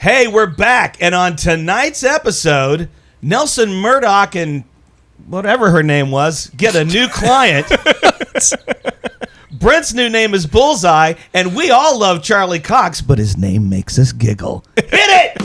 Hey, we're back, and on tonight's episode, Nelson Murdock and whatever her name was get a new client. Brent's new name is Bullseye, and we all love Charlie Cox, but his name makes us giggle. Hit it!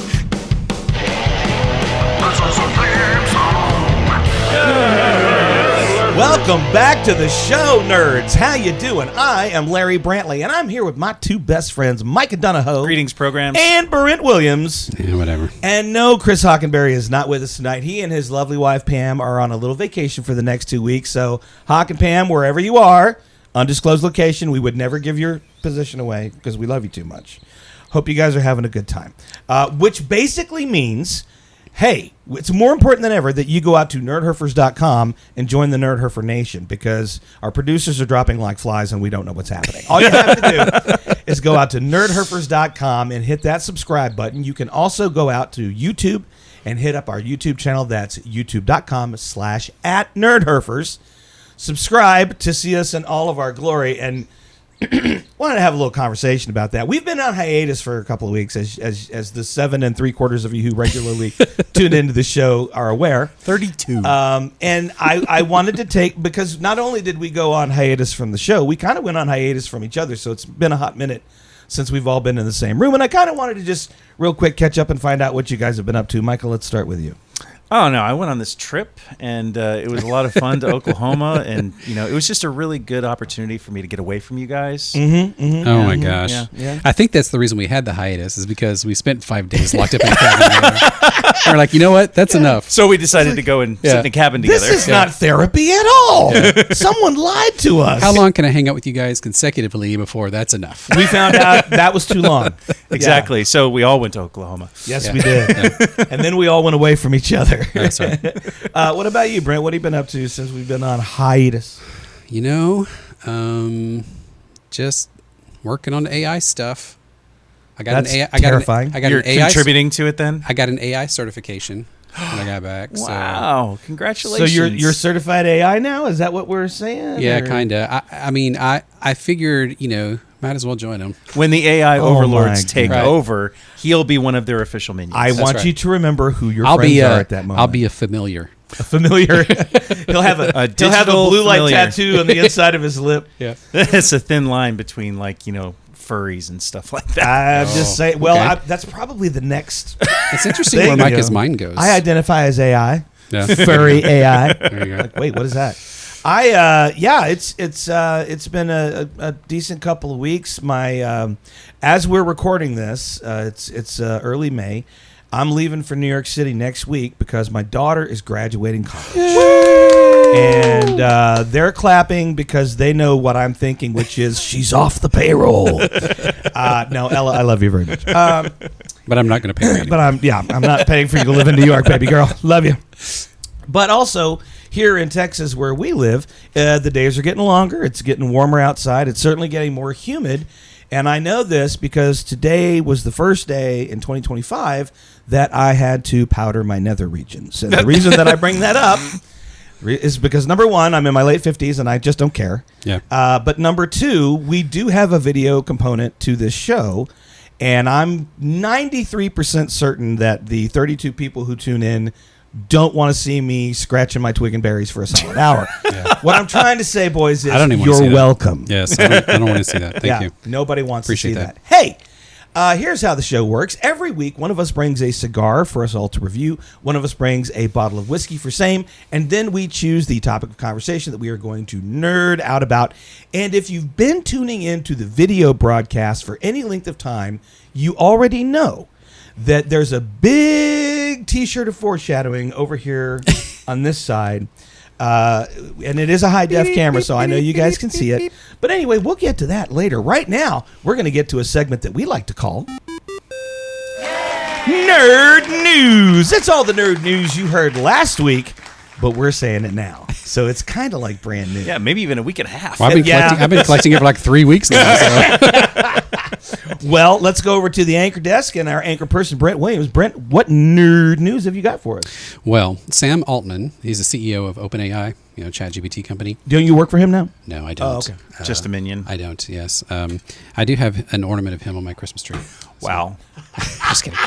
Welcome back to the show, nerds. How you doing? I am Larry Brantley, and I'm here with my two best friends, Mike Donahoe. Greetings, programs. And Brent Williams. Yeah, whatever. And no, Chris Hockenberry is not with us tonight. He and his lovely wife, Pam, are on a little vacation for the next 2 weeks. So, Hock and Pam, wherever you are, undisclosed location, we would never give your position away because we love you too much. Hope you guys are having a good time. Which basically means... hey, it's more important than ever that you go out to nerdherfers.com and join the Nerdherfer Nation because our producers are dropping like flies and we don't know what's happening. All you have to do is go out to nerdherfers.com and hit that subscribe button. You can also go out to YouTube and hit up our YouTube channel. That's youtube.com/@nerdherfers. Subscribe to see us in all of our glory, and wanted to have a little conversation about that. We've been on hiatus for a couple of weeks, as the 7 3/4 of you who regularly tune into the show are aware. 32. And I wanted to take, because not only did we go on hiatus from the show, we kind of went on hiatus from each other. So it's been a hot minute since we've all been in the same room. And I kind of wanted to just real quick catch up and find out what you guys have been up to. Michael, let's start with you. Oh, no, I went on this trip, and it was a lot of fun to Oklahoma, and, it was just a really good opportunity for me to get away from you guys. Oh, my gosh. Yeah. I think that's the reason we had the hiatus is because we spent 5 days locked up in a cabin together. We're like, you know what? That's enough. So we decided to go and sit in a cabin together. This is not therapy at all. Someone lied to us. How long can I hang out with you guys consecutively before that's enough? We found out that was too long. Exactly. Yeah. So we all went to Oklahoma. Yes, we did. And then we all went away from each other. That's right. What about you, Brent? What have you been up to since we've been on hiatus? Just working on the AI stuff. That's terrifying. You're contributing to it then? I got an AI certification when I got back. Wow. So. Congratulations. So you're certified AI now? Is that what we're saying? Yeah, kind of. I figured, might as well join them. When the AI overlords take over, he'll be one of their official minions. I want you to remember who your friends are at that moment. I'll be a familiar. A familiar. He'll have a blue light tattoo on the inside of his lip. Yeah. It's a thin line between furries and stuff like that. I'm just saying. Well, okay. That's probably the next. It's interesting where Micah's mind goes. I identify as AI. Yeah. Furry AI. There you go. Wait, what is that? It's been a decent couple of weeks. As we're recording this, it's early May. I'm leaving for New York City next week because my daughter is graduating college. And they're clapping because they know what I'm thinking, which is she's off the payroll. No, Ella, I love you very much. But I'm not going to pay for you. But I'm not paying for you to live in New York, baby girl. Love you. But also, here in Texas where we live, the days are getting longer. It's getting warmer outside. It's certainly getting more humid. And I know this because today was the first day in 2025 that I had to powder my nether regions. And the reason that I bring that up is because, number one, I'm in my late 50s and I just don't care. Yeah. But number two, we do have a video component to this show. And I'm 93% certain that the 32 people who tune in don't want to see me scratching my twig and berries for a solid hour. Yeah. What I'm trying to say, boys, is you're welcome. Yes, I don't want to see that. Thank you. Nobody wants to see that. Hey, here's how the show works. Every week, one of us brings a cigar for us all to review. One of us brings a bottle of whiskey for same. And then we choose the topic of conversation that we are going to nerd out about. And if you've been tuning into the video broadcast for any length of time, you already know that there's a big T-shirt of foreshadowing over here on this side. And it is a high-def camera, so I know you guys can see it. But anyway, we'll get to that later. Right now, we're going to get to a segment that we like to call Nerd News. It's all the nerd news you heard last week, but we're saying it now. So it's kind of like brand new. Yeah, maybe even a week and a half. Well, I've been collecting it for like 3 weeks now. So. Well, let's go over to the anchor desk and our anchor person, Brent Williams. Brent, what nerd news have you got for us? Well, Sam Altman, he's the CEO of OpenAI, ChatGPT company. Don't you work for him now? No, I don't. Oh, okay. Just a minion. I don't, yes. I do have an ornament of him on my Christmas tree. Wow. Just kidding.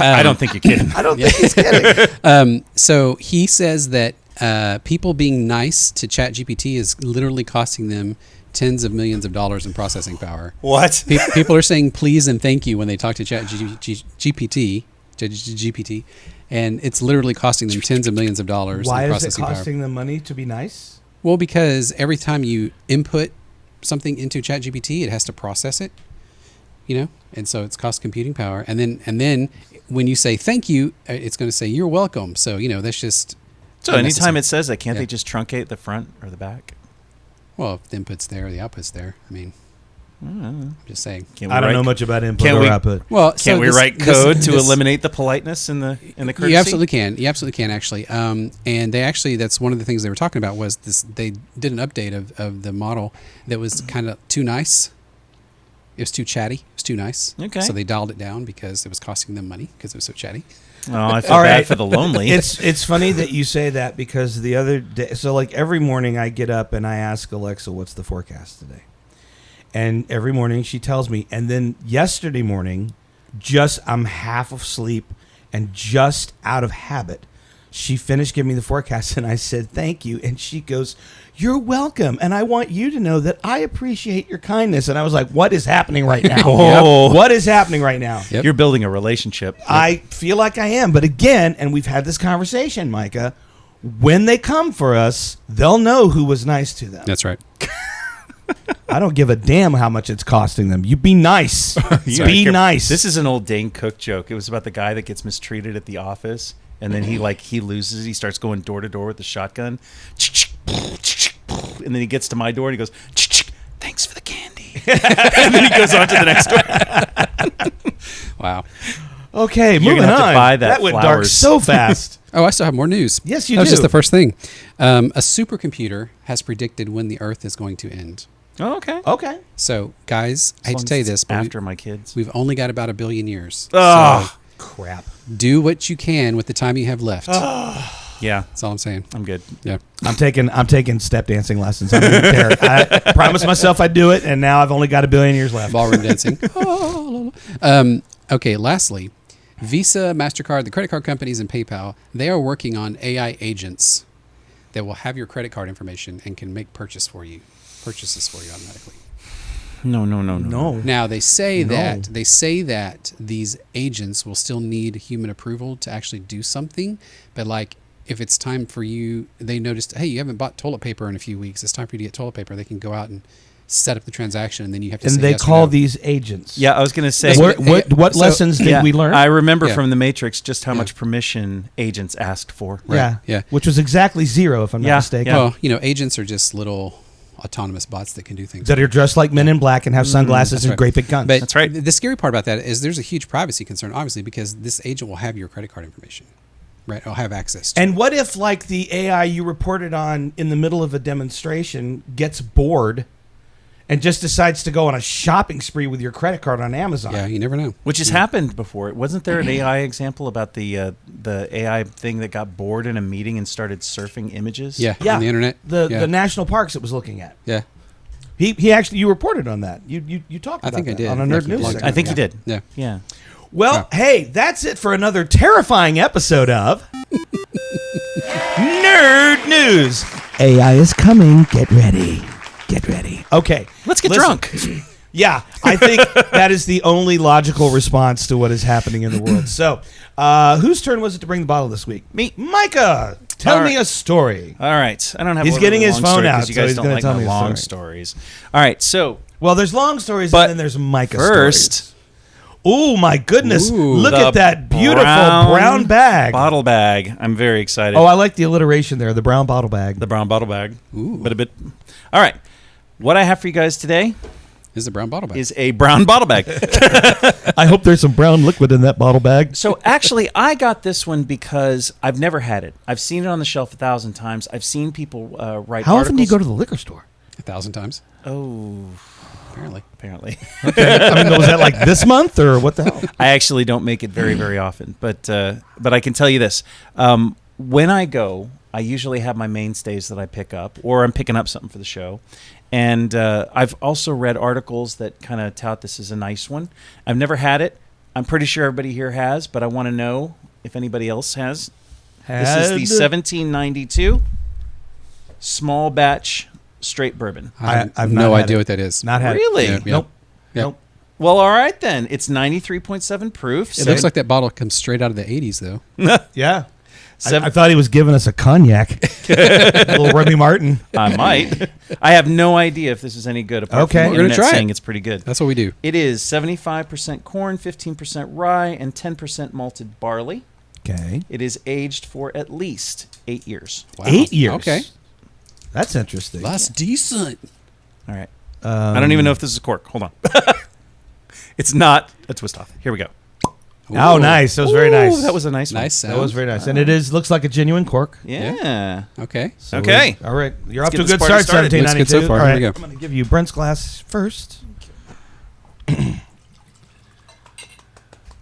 I don't think you're kidding. I don't think he's kidding. So he says that people being nice to ChatGPT is literally costing them tens of millions of dollars in processing power. What? People are saying please and thank you when they talk to GPT, and it's literally costing them tens of millions of dollars Why in is it processing power. costing them money to be nice? Well, because every time you input something into ChatGPT, it has to process it, and so it's cost computing power. And then when you say thank you, it's going to say you're welcome. So that's just So anytime it says that, can't they just truncate the front or the back? Well, if the input's there, the output's there. I mean, I'm just saying. I don't know much about input or output. Well, Can't we write code to eliminate the politeness and the courtesy? You absolutely can. You absolutely can, actually. And they actually, that's one of the things they were talking about was this. They did an update of the model that was kind of too nice. It was too chatty. It was too nice. Okay. So they dialed it down because it was costing them money because it was so chatty. Oh, I feel bad for the lonely. It's funny that you say that because the other day, so like every morning I get up and I ask Alexa, what's the forecast today? And every morning she tells me. And then yesterday morning, I'm half asleep and just out of habit, she finished giving me the forecast and I said, thank you. And she goes, you're welcome. And I want you to know that I appreciate your kindness. And I was like, what is happening right now? Oh. What is happening right now? Yep. You're building a relationship. I feel like I am. But again, and we've had this conversation, Micah, when they come for us, they'll know who was nice to them. That's right. I don't give a damn how much it's costing them. You be nice. Be nice. This is an old Dane Cook joke. It was about the guy that gets mistreated at the office, and then he loses. He starts going door to door with the shotgun, and then he gets to my door and he goes, "Thanks for the candy," and then he goes on to the next door. Wow. Okay, You're moving gonna have on. to buy that went dark flowers. so fast. Oh, I still have more news. Yes, you That was do. just the first thing. A supercomputer has predicted when the Earth is going to end. Oh, okay. Okay. So, guys, I hate to tell you this, but after my kids. we've only got about 1 billion years. Oh, Crap. So do what you can with the time you have left. yeah. That's all I'm saying. I'm good. Yeah. I'm taking step dancing lessons. I promised myself I'd do it, and now I've only got 1 billion years left. Ballroom dancing. Okay, lastly, Visa, MasterCard, the credit card companies, and PayPal, they are working on AI agents that will have your credit card information and can make purchases for you automatically. No. Now they say that these agents will still need human approval to actually do something, but like if it's time for you, they noticed, hey, you haven't bought toilet paper in a few weeks. It's time for you to get toilet paper. They can go out and set up the transaction, and then you have to. And say they yes or call no. these agents. Yeah, I was going to say. What lessons did we learn? I remember Yeah. from The Matrix just how Yeah. much permission agents asked for. Yeah. Which was exactly 0, if I'm not Yeah, mistaken. yeah. Well, agents are just little autonomous bots that can do things. That are dressed like men in black and have sunglasses That's and right. great big guns. But That's right. The scary part about that is there's a huge privacy concern, obviously, because this agent will have your credit card information, right? It'll have access to. And what if, like, the AI you reported on in the middle of a demonstration gets bored and just decides to go on a shopping spree with your credit card on Amazon? Yeah, you never know. Which has happened before. Wasn't there an AI example about the AI thing that got bored in a meeting and started surfing images? Yeah, Yeah. on the internet. The national parks it was looking at. Yeah, He actually, you reported on that. You talked I about think I that did. on a Yeah, Nerd News long segment. time I think ago. you did. yeah. Yeah. Well, hey, that's it for another terrifying episode of Nerd News. AI is coming. Get ready. Get ready. Okay. Let's get Listen. drunk. Yeah, I think that is the only logical response to what is happening in the world. So, whose turn was it to bring the bottle this week? Me. Micah, tell All me right. a story. All right. I don't have. He's a getting really his long phone story out, 'cause you so guys he's don't gonna like tell my me a long story. stories. All right. So Well, there's long stories But and then there's Micah first, stories. Oh, my goodness. Ooh. Look the at that beautiful brown bag. bottle bag. I'm very excited. Oh, I like the alliteration there, the brown bottle bag. the brown bottle bag. Ooh. But a bit. All right. What I have for you guys today Is the brown bottle bag. is a brown bottle bag. I hope there's some brown liquid in that bottle bag. So actually, I got this one because I've never had it. I've seen it on the shelf 1,000 times. I've seen people write How often do you articles. go to the liquor store? 1,000 times, Oh, apparently. apparently. I mean, was that like this month or what the hell? I actually don't make it very, very often, but I can tell you this: when I go, I usually have my mainstays that I pick up, or I'm picking up something for the show. And I've also read articles that kind of tout this as a nice one. I've never had it. I'm pretty sure everybody here has, but I want to know if anybody else has. This Had- is the 1792 small batch straight bourbon. I have I've no not had idea it. what that is. Not had it. Really? Yeah, Nope. Yep. Nope. Well, all right then. It's 93.7 proof. It looks like that bottle comes straight out of the 80s, though. Yeah. Seven- I thought he was giving us a cognac. A little Remy Martin. I might. I have no idea if this is any good. Apart Okay. from the We're gonna internet try it. saying it's pretty good. That's what we do. It is 75% corn, 15% rye, and 10% malted barley. Okay. It is aged for at least 8 years. Wow. 8 years. Okay. That's interesting. That's decent. All right. I don't even know if this is a cork. Hold on. It's not a twist off. Here we go. Oh, Ooh. nice. That was very nice. Ooh, that was a nice one. Nice sound. That was very nice. And it is looks like a genuine cork. Yeah. Okay. So Okay. all right. You're off Let's to a get good this party start, started. Looks good 1792. so far. All Here right. we go. I'm going to give you Brent's glass first.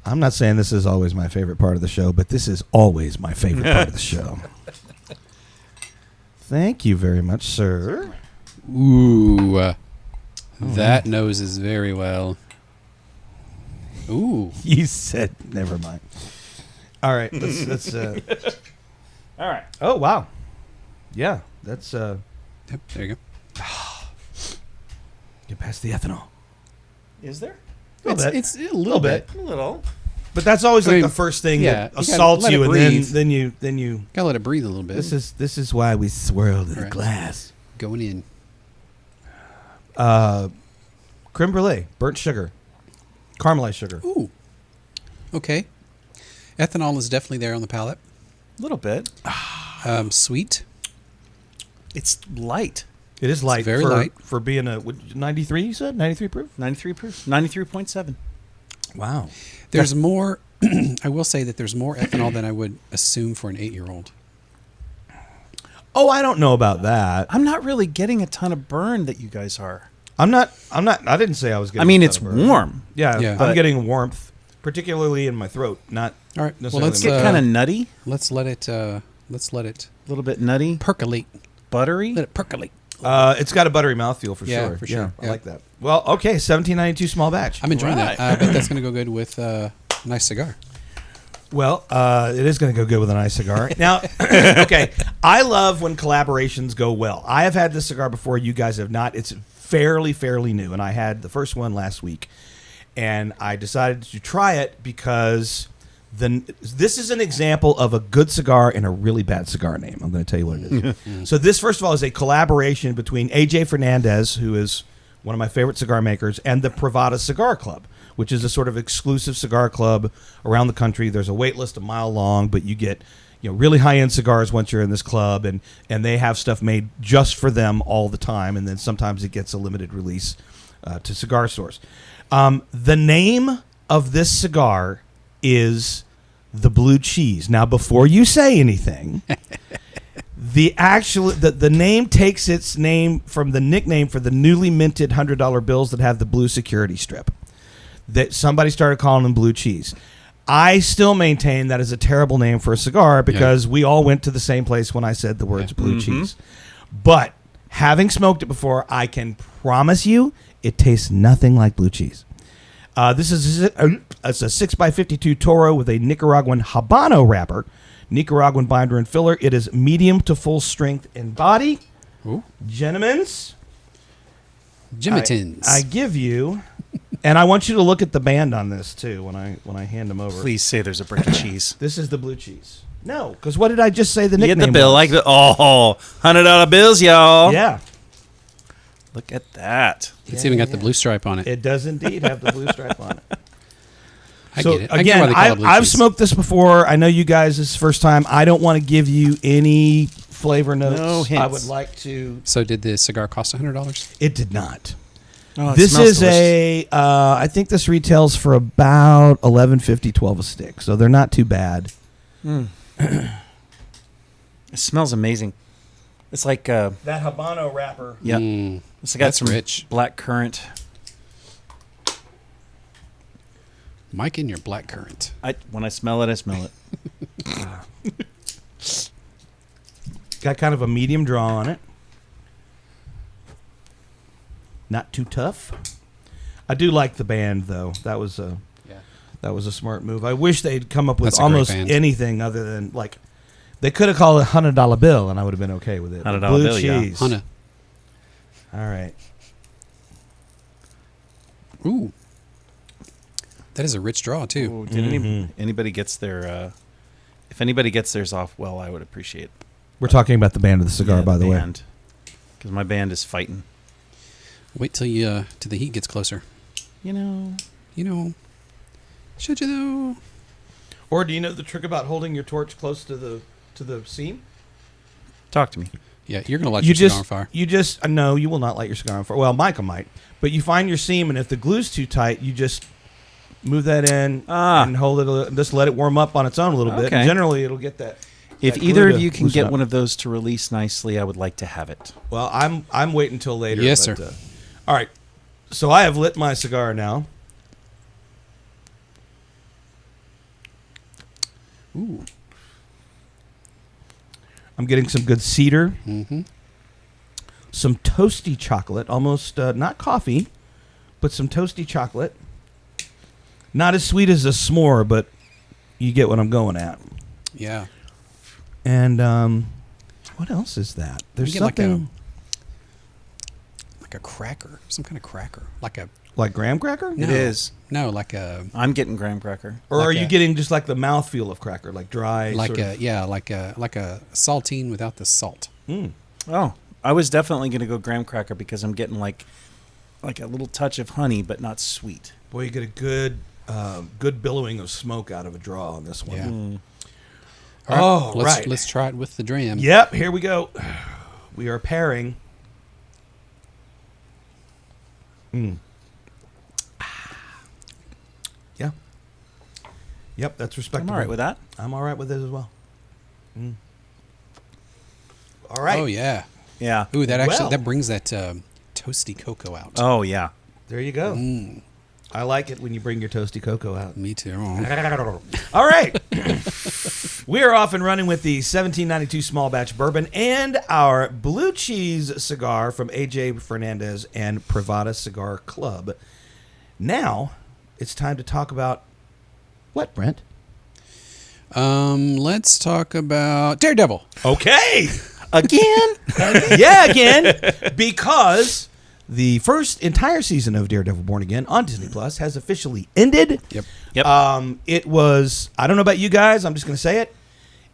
I'm not saying this is always my favorite part of the show, but this is always my favorite part of the show. Thank you very much, sir. Ooh. That noses very well. Ooh. You said never mind. All right. Let's All right. oh, wow. Yeah. That's Yep, there you go. get past the ethanol. Is there? Little bit. It's a little bit. A little. But that's always I like mean, the first thing yeah, that you gotta assaults let you, it and breathe. then you. Gotta let it breathe a little bit. This is why we swirl the Right. glass. Going in. Creme brulee, burnt sugar, caramelized sugar. Ooh. Okay. Ethanol is definitely there on the palate. A little bit. Sweet. It's light. It is light, very for, light. for being a 93. You said 93 proof. 93 proof. 93.7. Wow. There's more. I will say that there's more ethanol than I would assume for an 8-year-old. Oh, I don't know about that. I'm not really getting a ton of burn that you guys are. I'm not. I didn't say I was getting. I mean, a it's ton of burn. warm. Yeah, Yeah. I'm But- getting warmth, particularly in my throat. Not All right. Well, necessarily let's in my- Get kind of nutty, let's let it a little bit nutty, percolate. buttery. Let it percolate. It's got a buttery mouthfeel for Yeah, sure. for sure. I Yeah. like that. Well, okay, 1792 small batch. I'm enjoying Right. that. I bet that's going to go good with a nice cigar. Well, it is going to go good with a nice cigar. Now, okay, I love when collaborations go well. I have had this cigar before. You guys have not. It's fairly new, and I had the first one last week, and I decided to try it because this is an example of a good cigar and a really bad cigar name. I'm going to tell you what it is. So this, first of all, is a collaboration between AJ Fernandez, who is one of my favorite cigar makers, and the Privada Cigar Club, which is a sort of exclusive cigar club around the country. There's a wait list a mile long, but you get really high-end cigars once you're in this club, and they have stuff made just for them all the time, and then sometimes it gets a limited release to cigar stores. The name of this cigar is the Blue Cheese. Now, before you say anything, the name takes its name from the nickname for the newly minted $100 bills that have the blue security strip. That somebody started calling them Blue Cheese. I still maintain that is a terrible name for a cigar because we all went to the same place when I said the words Blue Cheese. But having smoked it before, I can promise you it tastes nothing like Blue Cheese. This is it's a 6x52 Toro with a Nicaraguan Habano wrapper, Nicaraguan binder and filler. It is medium to full strength in body. Ooh. Gentlemen's, Jimitins. I give you, and I want you to look at the band on this too when I hand them over. Please say there's a brick of cheese. This is the Blue Cheese. No, because what did I just say the You nickname get the bill was? like the $100 bills, y'all. Yeah, Look at that. It's even got the blue stripe on it. it does indeed have the blue stripe on it. I So get it. I get again, why they call it blue I've cheese. smoked this before. I know you guys this is the first time. I don't want to give you any flavor notes. No hints. I would like to. So did the cigar cost $100? It did not. Oh, it This smells is delicious. I think this retails for about $11.50, $12 a stick. So they're not too bad. It smells amazing. It's like That Habano wrapper. yeah. Mm, It's got that's some rich. black currant. Mike and your black currant. When I smell it, I smell it. Got kind of a medium draw on it. Not too tough. I do like the band though. That was Yeah. That was a smart move. I wish they'd come up with That's a great almost band. anything other than like they could have called it $100 bill, and I would have been okay with it. $100 Blue bill, yeah. cheese. Hunna. All right. Ooh. That is a rich draw, too. Ooh, did anybody gets their? If anybody gets theirs off, well, I would appreciate it. We're talking about the band of the cigar, by the way. Because my band is fighting. Wait till till the heat gets closer. You know. Should you though? Or do you know the trick about holding your torch close to the seam? Talk to me. Yeah, you're gonna light your cigar on fire. You just no, you will not light your cigar on fire. Well, Micah might, but you find your seam, and if the glue's too tight, you just move that in and hold it. Just let it warm up on its own a little bit. Okay. And generally, it'll get that. If that either glue of to you can loosen get up. one of those to release nicely, I would like to have it. Well, I'm waiting until later. Yes, sir. All right, so I have lit my cigar now. Ooh. I'm getting some good cedar, Mm-hmm. some toasty chocolate, almost not coffee, but some toasty chocolate. Not as sweet as a s'more, but you get what I'm going at. Yeah. And what else is that? There's You get something like a cracker, some kind of cracker, like a like graham cracker, no, It is. no, like a I'm getting graham cracker. or like are you a- getting just like the mouthfeel of cracker, like dry, like sort a of- yeah, like a saltine without the salt. Mm. Oh, I was definitely going to go graham cracker because I'm getting like a little touch of honey, but not sweet. Boy, you get a good good billowing of smoke out of a draw on this one. Yeah. Mm. Oh, right. Let's try it with the dram. Yep, here we go. We are pairing. Mm. Yeah. Yep, that's respectable. I'm all right with that. I'm all right with it as well. Mm. All right. Oh yeah. Yeah. Ooh, that actually Well. that brings that toasty cocoa out. Oh, yeah. There you go. Mm, I like it when you bring your toasty cocoa out. me too. All right. We are off and running with the 1792 small batch bourbon and our blue cheese cigar from AJ Fernandez and Privada Cigar Club. Now, it's time to talk about what, Brent? Let's talk about Daredevil. Okay. Again? Yeah, again, because the first entire season of Daredevil Born Again on Disney Plus has officially ended. Yep. Yep. It was, I don't know about you guys, I'm just going to say it.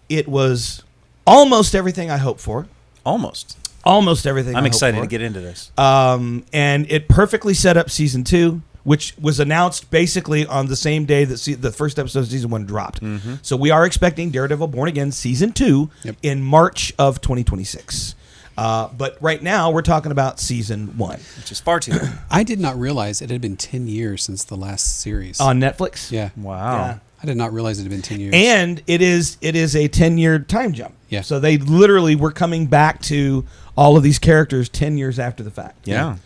It was almost everything I hoped for. Almost. Almost everything I'm I excited hoped to for. get into this. And it perfectly set up season 2, which was announced basically on the same day that the first episode of season 1 dropped. Mm-hmm. So we are expecting Daredevil Born Again season 2 Yep. in March of 2026. But right now we're talking about season 1 Which is far too long. I did not realize it had been 10 years since the last series. on Netflix. yeah. Wow. Yeah. I did not realize it had been 10 years. And it is a 10-year time jump. Yeah. So they literally were coming back to all of these characters 10 years after the fact. Yeah.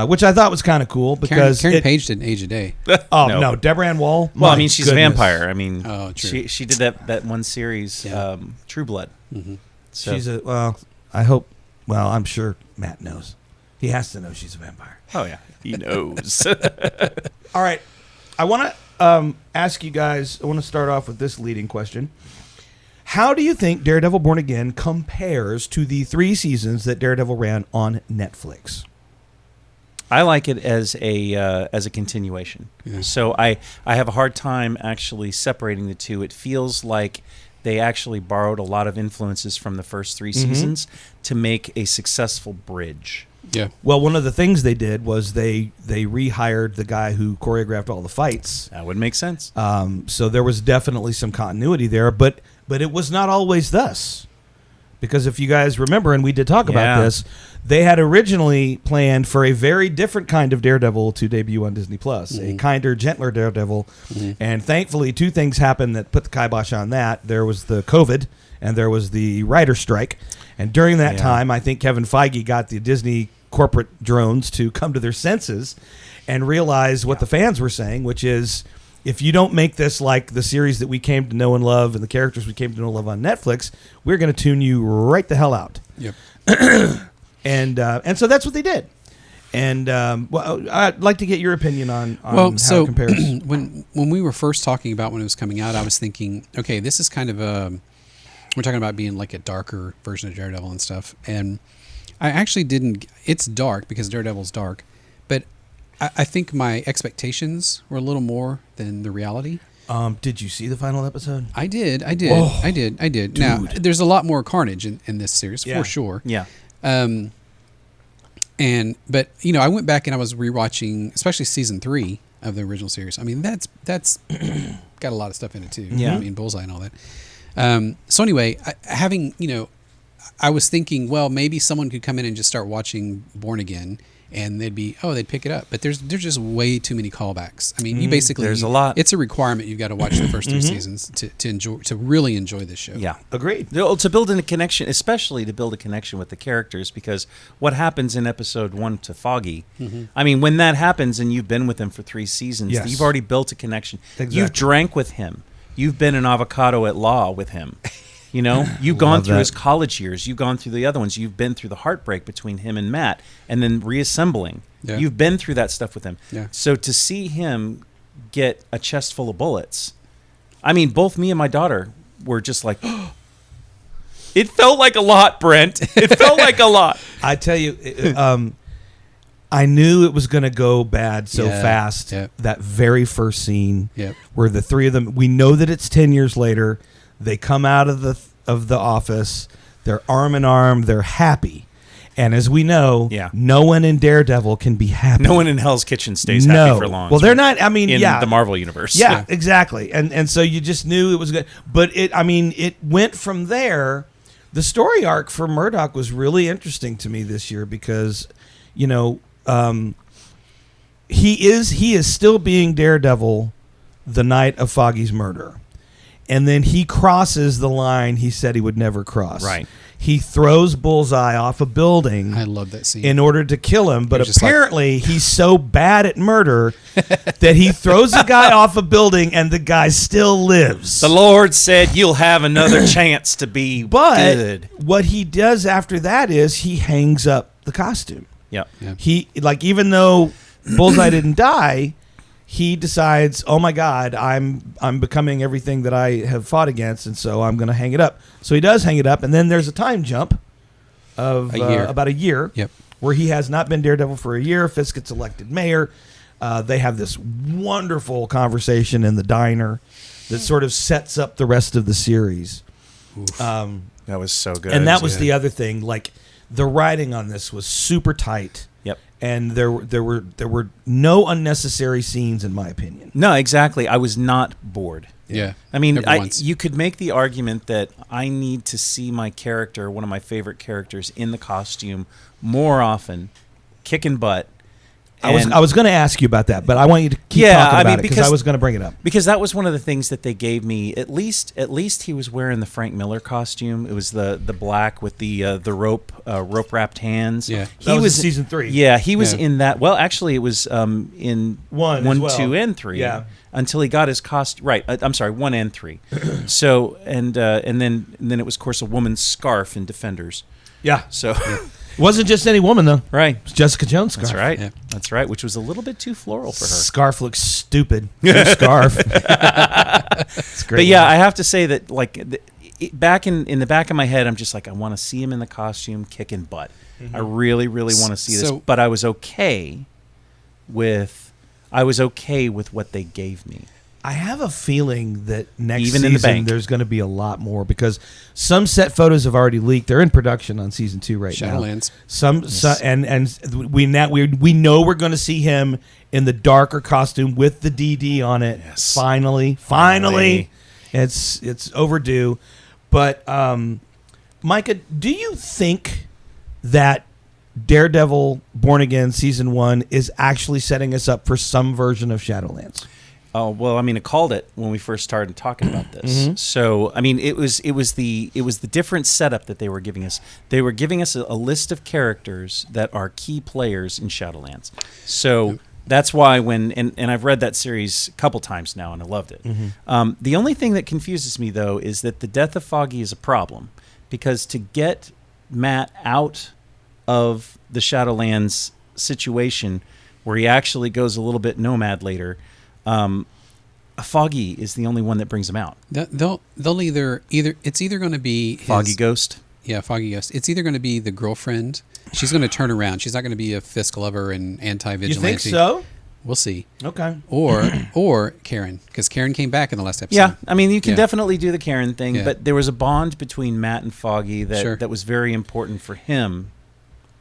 Which I thought was kind of cool because Karen Page didn't age a day. Oh No. no, Deborah Ann Wall. Well, I my mean, she's goodness. a vampire. I mean, Oh, true. she did that one series, Yeah. True Blood. Mm-hmm. So, She's a I hope. Well, I'm sure Matt knows. He has to know she's a vampire. oh yeah, he knows. All right, I want to ask you guys. I want to start off with this leading question. How do you think Daredevil Born Again compares to the 3 seasons that Daredevil ran on Netflix? I like it as a continuation. Yeah. So I have a hard time actually separating the two. It feels like they actually borrowed a lot of influences from the first 3 seasons to make a successful bridge. Yeah. Well, one of the things they did was they rehired the guy who choreographed all the fights. That would make sense. So there was definitely some continuity there, but it was not always thus. Because if you guys remember, and we did talk about Yeah. this, they had originally planned for a very different kind of Daredevil to debut on Disney Plus, a kinder, gentler Daredevil. And thankfully, 2 things happened that put the kibosh on that. There was the COVID, and there was the writer's strike. And during that Yeah. time, I think Kevin Feige got the Disney corporate drones to come to their senses and realize what the fans were saying, which is, if you don't make this like the series that we came to know and love and the characters we came to know and love on Netflix, we're going to tune you right the hell out. Yep. And so that's what they did. And well, I'd like to get your opinion on Well, how so it compares. when we were first talking about when it was coming out, I was thinking, okay, this is kind of we're talking about being like a darker version of Daredevil and stuff. And I actually didn't. It's dark because Daredevil's dark, but I think my expectations were a little more than the reality. Did you see the final episode? I did. Oh, I did. Now, there's a lot more carnage in this series Yeah. for sure. Yeah. But you know, I went back and I was rewatching, especially season 3 of the original series. I mean, that's got a lot of stuff in it too. Yeah. I mean, Bullseye and all that. So anyway, I was thinking, well, maybe someone could come in and just start watching Born Again, and they'd pick it up. But there's just way too many callbacks. I mean, you basically there's a lot. It's a requirement. You've got to watch the first 3 seasons to really enjoy this show. Yeah. Agreed. To build a connection, especially to build a connection with the characters, because what happens in episode 1 to Foggy, I mean, when that happens and you've been with him for 3 seasons, Yes. you've already built a connection. Exactly. You've drank with him. You've been an avocado at law with him. You know, you've gone through that. his college years. You've gone through the other ones. You've been through the heartbreak between him and Matt, and then reassembling. Yeah. You've been through that stuff with him. Yeah. So to see him get a chest full of bullets, I mean, both me and my daughter were just like, it felt like a lot, Brent. It felt like a lot. I tell you, I knew it was going to go bad so Yeah, fast. yeah. That very first scene, Yep. where the 3 of them, we know that it's 10 years later. They come out of the office. They're arm in arm. They're happy. And as we know, Yeah. no one in Daredevil can be happy. No one in Hell's Kitchen stays happy for long. Well, they're not. I mean, in yeah, the Marvel universe. Yeah, exactly. And so you just knew it was good. But it went from there. The story arc for Murdock was really interesting to me this year because, you know, he is still being Daredevil the night of Foggy's murder. And then he crosses the line he said he would never cross. Right. He throws Bullseye off a building I love that scene. in order to kill him, but He was just like- apparently he's so bad at murder that he throws a guy off a building and the guy still lives. The Lord said you'll have another chance to be But good. what he does after that is he hangs up the costume. Yep. Yeah. He, like, even though Bullseye didn't die, he decides, oh my God, I'm becoming everything that I have fought against, and so I'm going to hang it up. So he does hang it up, and then there's a time jump of about a year, Yep. where he has not been Daredevil for a year. Fisk gets elected mayor. They have this wonderful conversation in the diner that sort of sets up the rest of the series. That was so good. And that was good. the other thing. Like, the writing on this was super tight. Yep. And there were no unnecessary scenes, in my opinion. No, exactly. I was not bored. Yeah. I mean, Never once. you could make the argument that I need to see my character, one of my favorite characters, in the costume more often, kicking butt. I was going to ask you about that, but I want you to keep talking about it because I was going to bring it up. Because that was one of the things that they gave me. At least he was wearing the Frank Miller costume. It was the black with the rope wrapped hands. Yeah. That was in season 3. Yeah, he was Yeah. in that. Well, actually, it was in One as 1, well. 2, and 3. Yeah. Until he got his costume right. I'm sorry, 1 and 3. So and then it was, of course, a woman's scarf in Defenders. Yeah. So It wasn't just any woman, though. right. It was Jessica Jones' scarf. That's right. Yeah. That's right. Which was a little bit too floral for her. Scarf looks stupid. New scarf. It's great. But yeah, I have to say that, like, back in the back of my head, I'm just like, I want to see him in the costume kicking butt. I really, really want to see this. So- But I was okay with what they gave me. I have a feeling that next Even in the season bank. there's going to be a lot more because some set photos have already leaked. They're in production on season 2 right now. Shadowlands. And we know we're going to see him in the darker costume with the DD on it. Yes. Finally. It's overdue. But Micah, do you think that Daredevil Born Again season 1 is actually setting us up for some version of Shadowlands? Oh, well, I mean, it called it when we first started talking about this. So, I mean, it was the different setup that they were giving us. They were giving us a list of characters that are key players in Shadowlands. So that's why and I've read that series a couple times now, and I loved it. The only thing that confuses me, though, is that the death of Foggy is a problem because to get Matt out of the Shadowlands situation where he actually goes a little bit nomad later, Foggy is the only one that brings him out. They'll either it's either going to be Foggy Ghost. Yeah, Foggy Ghost. It's either going to be the girlfriend. She's going to turn around. She's not going to be a Fisk lover and anti-vigilante. You think so? We'll see. Okay. Or Karen, because Karen came back in the last episode. Yeah, I mean, you can definitely do the Karen thing, Yeah. but there was a bond between Matt and Foggy that, Sure. that was very important for him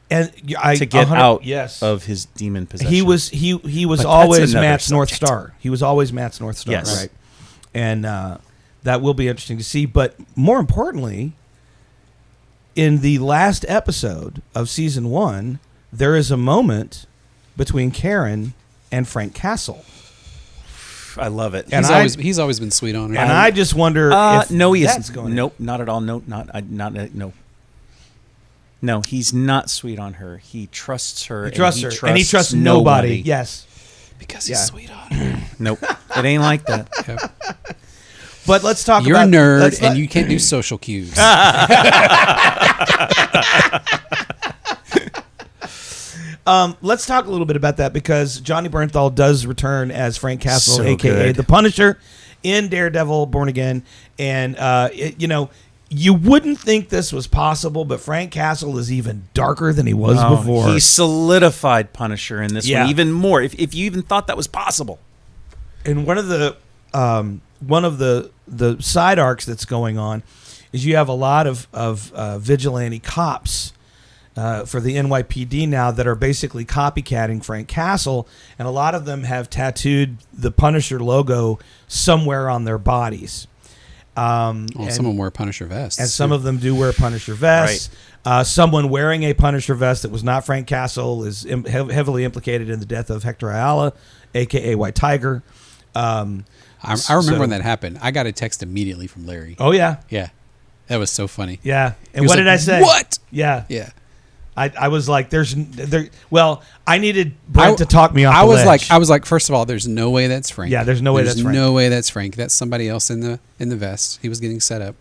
And to get out yes. of his demon possession. He was But always that's another Matt's North subject. Star. He was always Matt's North Star, Yes. right? And that will be interesting to see. But more importantly, in the last episode of season 1, there is a moment between Karen and Frank Castle. I love it. And He's always been sweet on her. And I just wonder if no, he that's isn't. going Nope, not at all. No, no. No, he's not sweet on her. He trusts her. he trusts her, and he trusts nobody. Yes, because he's Yeah. sweet on her. Nope, it ain't like that. Yep. but let's talk You're about a nerd, let's and let- you can't do social cues. Let's talk a little bit about that because Johnny Bernthal does return as Frank Castle, So a.k.a. good. the Punisher, in Daredevil Born Again. And, you wouldn't think this was possible, but Frank Castle is even darker than he was before. He solidified Punisher in this Yeah. one even more. If you even thought that was possible. And one of the side arcs that's going on is you have a lot of vigilante cops for the NYPD now that are basically copycatting Frank Castle, and a lot of them have tattooed the Punisher logo somewhere on their bodies. Some of them wear Punisher vests. And some of them do wear Punisher vests. Someone wearing a Punisher vest that was not Frank Castle is heavily implicated in the death of Hector Ayala, a.k.a. White Tiger. I remember when that happened. I got a text immediately from Larry. Oh, yeah. Yeah. That was so funny. Yeah. And was what like, did I say? "What?" Yeah. Yeah. I was like, I needed Brent to talk me off the ledge. I was like, first of all, there's no way that's Frank. Yeah, there's no way that's Frank. no way that's Frank. That's somebody else in the vest. He was getting set up.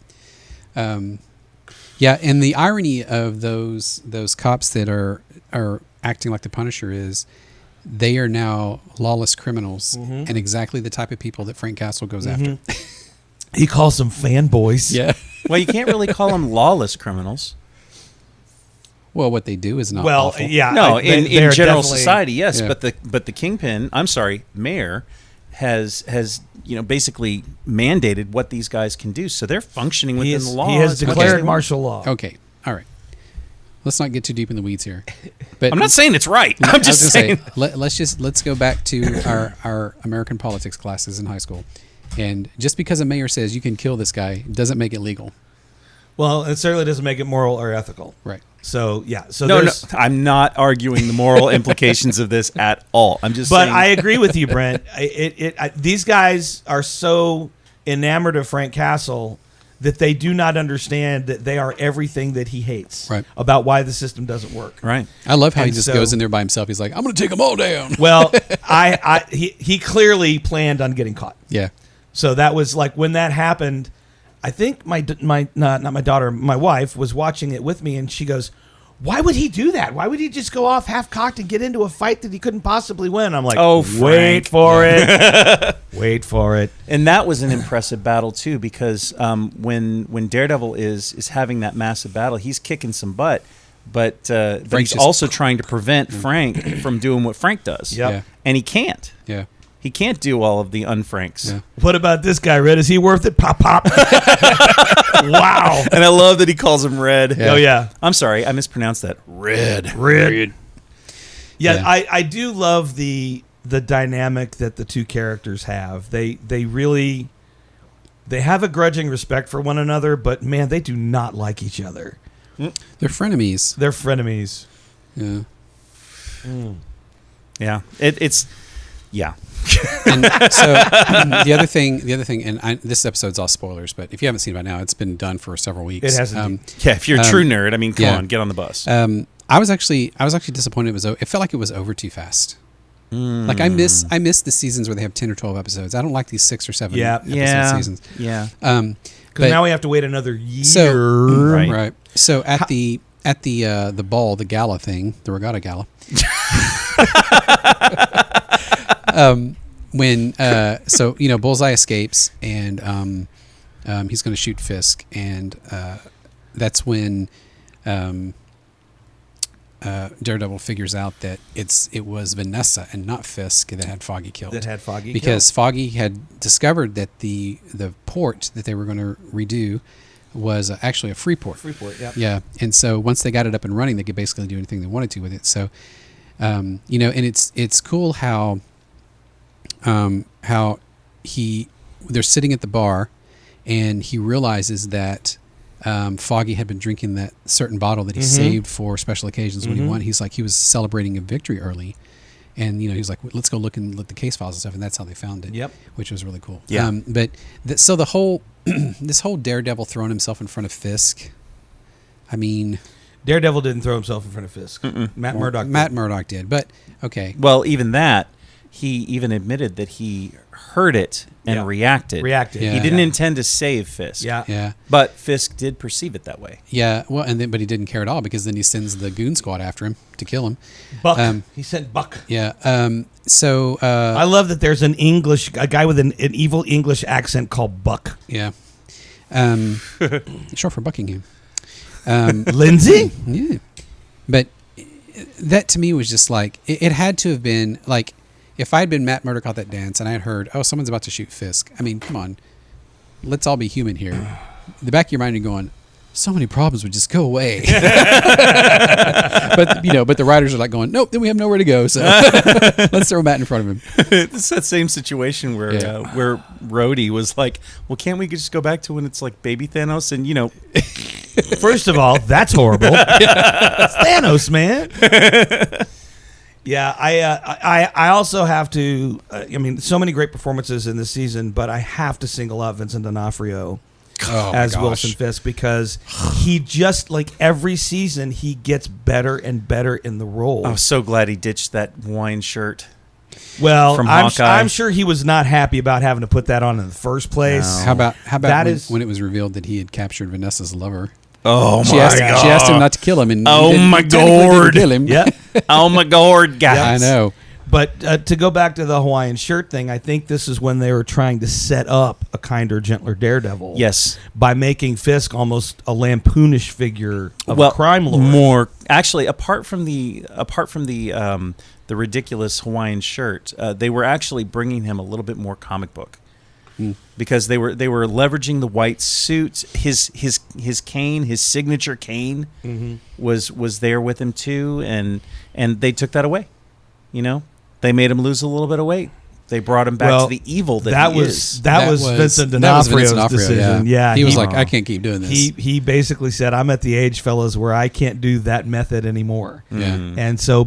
Yeah, and the irony of those cops that are acting like the Punisher is they are now lawless criminals and exactly the type of people that Frank Castle goes after. He calls them fanboys. Yeah. Well, you can't really call them lawless criminals. Well, what they do is not Well, awful. yeah. No, they're in general definitely- society, yes, Yeah. but the Kingpin, mayor has basically mandated what these guys can do, so they're funcking within the law. He has as much as declared they want. martial law. Okay. All right. Let's not get too deep in the weeds here. But I'm not saying it's right. I'm I was just gonna saying. say, let's go back to our American politics classes in high school. And just because a mayor says you can kill this guy doesn't make it legal. Well, it certainly doesn't make it moral or ethical. Right. So, yeah. So No, there's, I'm not arguing the moral implications of this at all. I'm just But saying. I agree with you, Brent. These guys are so enamored of Frank Castle that they do not understand that they are everything that he hates Right. about why the system doesn't work. Right. I love how he And just so- goes in there by himself. He's like, I'm going to take them all down. Well, he clearly planned on getting caught. Yeah. So that was like when that happened. I think not my daughter, my wife was watching it with me, and she goes, "Why would he do that? Why would he just go off half cocked and get into a fight that he couldn't possibly win?" I'm like, Oh, wait Frank. for it, wait for it." And that was an impressive battle too, because when Daredevil is having that massive battle, he's kicking some butt, but Frank's he's just- also trying to prevent Frank from doing what Frank does. Yep. Yeah. And he can't. Yeah. He can't do all of the unfranks. Yeah. What about this guy, Red? Is he worth it? Pop, pop. Wow. And I love that he calls him Red. Yeah. Oh yeah, I'm sorry, I mispronounced that. Red. Red. Yeah, Yeah. I do love the dynamic that the two characters have. They really have a grudging respect for one another, but man, they do not like each other. They're frenemies. They're frenemies. Yeah. Yeah. It's yeah. And so the other thing, and this episode's all spoilers, but if you haven't seen it by now, it's been done for several weeks. It has indeed. Yeah, if you're a true nerd, I mean, come on, get on the bus. I was actually disappointed. It felt like it was over too fast. Like I miss the seasons where they have 10 or 12 episodes. I don't like these 6 or 7 episode seasons. Yeah. Because But- now we have to wait another year. So Right. right. So at the at the ball, the gala thing, the regatta gala. When Bullseye escapes and he's going to shoot Fisk, and that's when Daredevil figures out that it was Vanessa and not Fisk that had Foggy killed. Because Foggy had discovered that the port that they were going to redo was actually a free port. Yeah. Yeah, and so once they got it up and running, they could basically do anything they wanted to with it. So, and it's cool how they're sitting at the bar, and he realizes that Foggy had been drinking that certain bottle that he saved for special occasions when he won. He was celebrating a victory early, and he's like, let's go look at the case files and stuff, and that's how they found it. Yep, which was really cool. Yeah, so the whole this whole Daredevil throwing himself in front of Fisk. I mean, Daredevil didn't throw himself in front of Fisk. Matt Murdock did, but okay. Well, even that, he even admitted that he heard it and reacted. Yeah. He didn't intend to save Fisk. Yeah. But Fisk did perceive it that way. Yeah. Well, but he didn't care at all, because then he sends the goon squad after him to kill him. Buck. He sent Buck. Yeah. So I love that there's a guy with an evil English accent called Buck. Yeah. Short for Buckingham. Lindsay? Yeah. But that to me was just like, it had to have been like, if I had been Matt Murdock at that dance and I had heard, oh, someone's about to shoot Fisk. I mean, come on. Let's all be human here. In the back of your mind, you're going, so many problems would just go away. but the writers are like going, nope, then we have nowhere to go. So let's throw Matt in front of him. It's that same situation where Rhodey was like, well, can't we just go back to when it's like baby Thanos? And, First of all, that's horrible. It's Thanos, man. Yeah, I also have to. So many great performances in this season, but I have to single out Vincent D'Onofrio as Wilson Fisk, because he just, like, every season he gets better and better in the role. I'm so glad he ditched that Hawaiian shirt. Well, from I'm sure he was not happy about having to put that on in the first place. No. How about when it was revealed that he had captured Vanessa's lover? Oh she God! She asked him not to kill him, and my God! Kill him. Yeah. Oh my God, guys! I know. But to go back to the Hawaiian shirt thing, I think this is when they were trying to set up a kinder, gentler Daredevil. Yes, by making Fisk almost a lampoonish figure of a crime lord. More actually, apart from the ridiculous Hawaiian shirt, they were actually bringing him a little bit more comic book. Because they were leveraging the white suit, his cane, his signature cane, was there with him too, and they took that away. They made him lose a little bit of weight. They brought him back to the evil that he is. That was Vincent D'Onofrio's decision. Yeah, he was like, I can't keep doing this. He basically said, I'm at the age, fellas, where I can't do that method anymore. Yeah. And so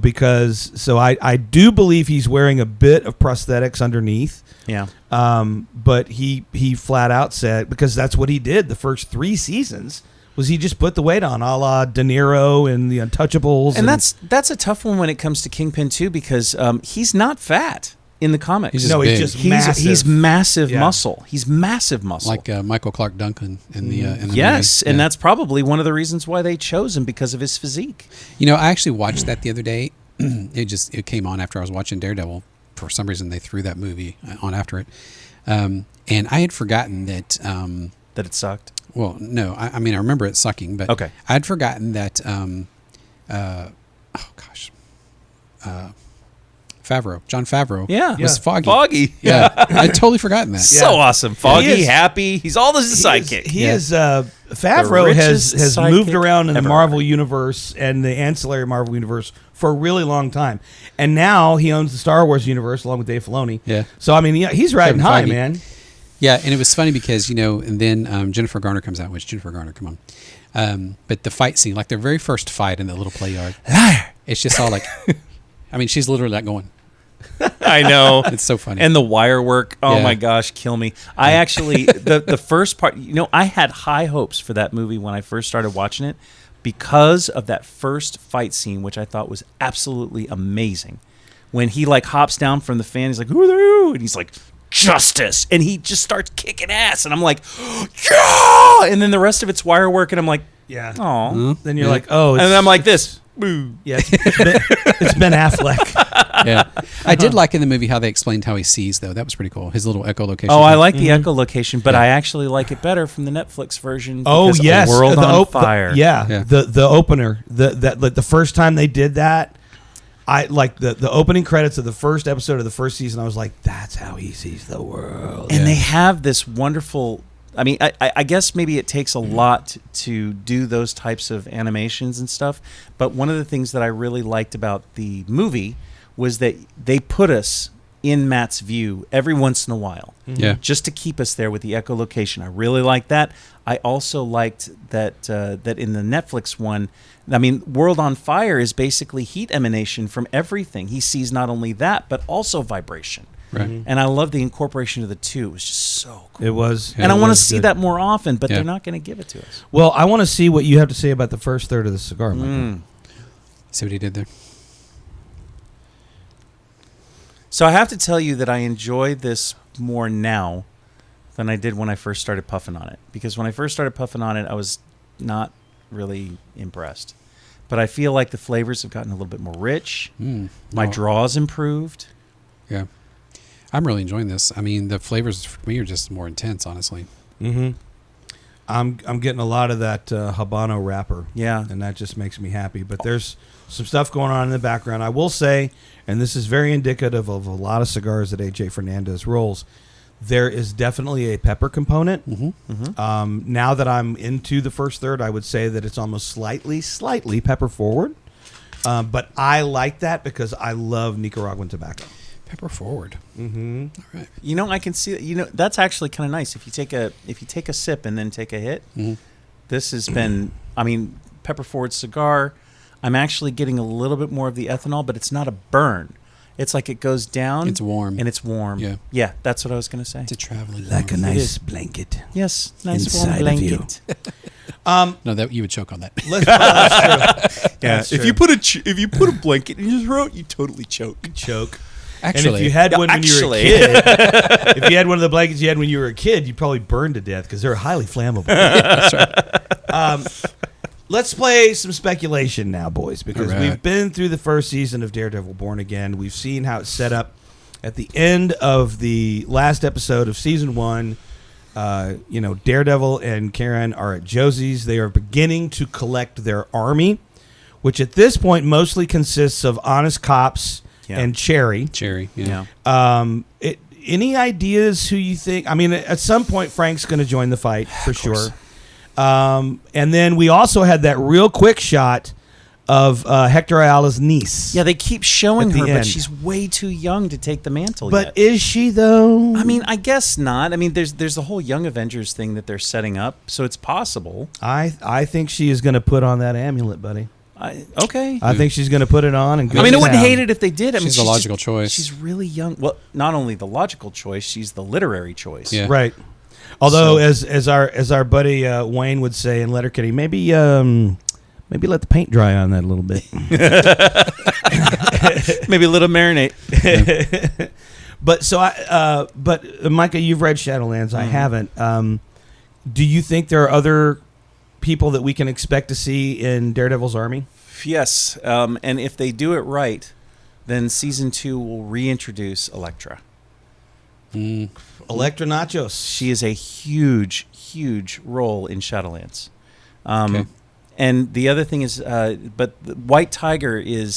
I do believe he's wearing a bit of prosthetics underneath. Yeah. But he flat out said, because that's what he did the first 3 seasons, was he just put the weight on, a la De Niro and The Untouchables. And that's a tough one when it comes to Kingpin too, because he's not fat in the comics. He's massive. He's massive muscle. He's massive muscle. Like Michael Clark Duncan in the yes, movie. And that's probably one of the reasons why they chose him, because of his physique. I actually watched that the other day. It came on after I was watching Daredevil. For some reason, they threw that movie on after it, and I had forgotten that it sucked. Well, no, I remember it sucking, but okay. I'd forgotten that. Jon Favreau, was Foggy. Foggy, yeah, I'd totally forgotten that. So awesome, Foggy, happy. He's all the sidekick. Favreau has moved around in the Marvel universe and the ancillary Marvel universe for a really long time, and now he owns the Star Wars universe along with Dave Filoni. Yeah. So he's riding high, man. Yeah, and it was funny because and then Jennifer Garner comes out. Which Jennifer Garner, come on. But the fight scene, like their very first fight in the little play yard, it's just all like, she's literally like going. I know. It's so funny. And the wire work, my gosh, kill me. I actually, the first part, I had high hopes for that movie when I first started watching it, because of that first fight scene, which I thought was absolutely amazing. When he hops down from the fan, he's like, who are you? And he's like, justice. And he just starts kicking ass. And I'm like, yeah! And then the rest of it's wire work. And I'm like, Yeah. Aw. Then you're like, oh. And I'm like this. Boo. Yeah, it's Ben Affleck. Yeah, I did like in the movie how they explained how he sees, though. That was pretty cool. His little echolocation. Oh, I like the echolocation, but I actually like it better from the Netflix version. Oh because yes, World on Fire. Yeah. The opener, the first time they did that, I like the opening credits of the first episode of the first season. I was like, that's how he sees the world. And they have this wonderful. I mean, I guess maybe it takes a lot to do those types of animations and stuff. But one of the things that I really liked about the movie was that they put us in Matt's view every once in a while. Yeah. Just to keep us there with the echolocation. I really liked that. I also liked that that in the Netflix one, I mean, World on Fire is basically heat emanation from everything. He sees not only that, but also vibration. Right. And I love the incorporation of the two. It was just so cool. It was, And I want to was see good. that more often, but Yeah. they're not going to give it to us. Well, I want to see what you have to say about the first third of the cigar, Michael. See what he did there? So I have to tell you that I enjoy this more now than I did when I first started puffing on it. Because when I first started puffing on it, I was not really impressed. But I feel like the flavors have gotten a little bit more rich. My Oh. draws improved. Yeah. I'm really enjoying this. I mean, the flavors for me are just more intense, honestly. Mm-hmm. I'm getting a lot of that Habano wrapper. Yeah. And that just makes me happy. But there's some stuff going on in the background. I will say, and this is very indicative of a lot of cigars that AJ Fernandez rolls, there is definitely a pepper component. Now that I'm into the first third, I would say that it's almost slightly pepper forward. But I like that because I love Nicaraguan tobacco. Pepper forward. Mm-hmm. All right. You know, I can see that. You know, that's actually kind of nice. If you take a sip and then take a hit, this has been. I mean, pepper forward cigar. I'm actually getting a little bit more of the ethanol, but it's not a burn. It's like it goes down. It's warm. and it's warm. Yeah. Yeah, that's what I was going to say. It's a traveling Like a warm. nice blanket. Yes, nice Inside warm of you. blanket. No, that you would choke on that. That's true. That's if true. you put a blanket in your throat, you totally choke. choke. Actually, and if you had one when you were a kid, if you had one of the blankets you had when you were a kid, you'd probably burn to death because they're highly flammable. that's right. Let's play some speculation now, boys, because All right. we've been through the first season of Daredevil Born Again. We've seen how it's set up at the end of the last episode of season 1. Daredevil and Karen are at Josie's. They are beginning to collect their army, which at this point mostly consists of honest cops and Cherry. Cherry. Yeah. Any ideas who you think? I mean, at some point Frank's going to join the fight for sure. And then we also had that real quick shot of Hector Ayala's niece. Yeah, they keep showing At the her, end. but she's way too young to take the mantle But yet. is she though? I mean, I guess not. I mean, there's the whole Young Avengers thing that they're setting up, so it's possible. I think she is going to put on that amulet, buddy. Okay. I think she's going to put it on and go. I mean, I to wouldn't town. hate it if they did. I mean, She's the logical choice. She's really young. Well, not only the logical choice, she's the literary choice. Yeah. Right. Although, So- as our buddy Wayne would say in Letterkenny, maybe let the paint dry on that a little bit. Maybe a little marinate. But Micah, you've read Shadowlands. I haven't. Do you think there are other people that we can expect to see in Daredevil's army? Yes, and if they do it right, then season 2 will reintroduce Elektra. Electra Nachos. She is a huge, huge role in Shadowlands. Okay. And the other thing is, but White Tiger in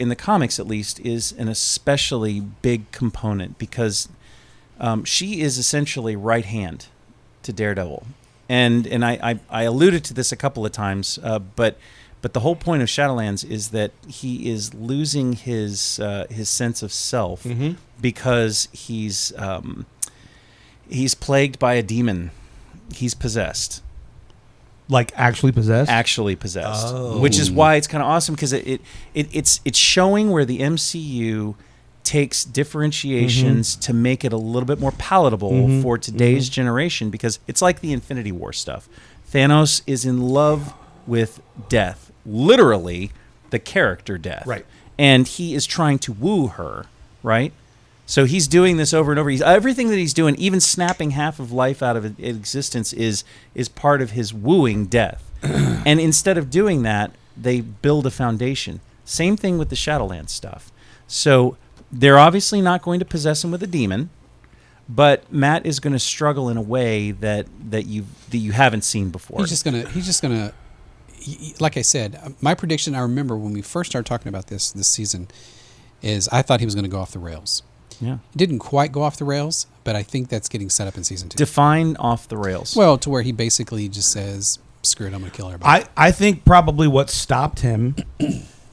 the comics at least is an especially big component because she is essentially right hand to Daredevil, and I alluded to this a couple of times, but the whole point of Shadowlands is that he is losing his sense of self because he's plagued by a demon. He's possessed. Like actually possessed? Actually possessed, Oh. which is why it's kind of awesome because it's showing where the MCU takes differentiations to make it a little bit more palatable for today's generation because it's like the Infinity War stuff. Thanos is in love with death, literally the character death, Right. and he is trying to woo her, right? So he's doing this over and over. Everything that he's doing, even snapping half of life out of existence, is part of his wooing death. And instead of doing that, they build a foundation. Same thing with the Shadowland stuff. So they're obviously not going to possess him with a demon, but Matt is going to struggle in a way that you haven't seen before. He's just gonna. Like I said, my prediction. I remember when we first started talking about this season, is I thought he was going to go off the rails. Yeah. It didn't quite go off the rails, but I think that's getting set up in season 2. Define off the rails. Well, to where he basically just says, "Screw it, I'm going to kill everybody." I think probably what stopped him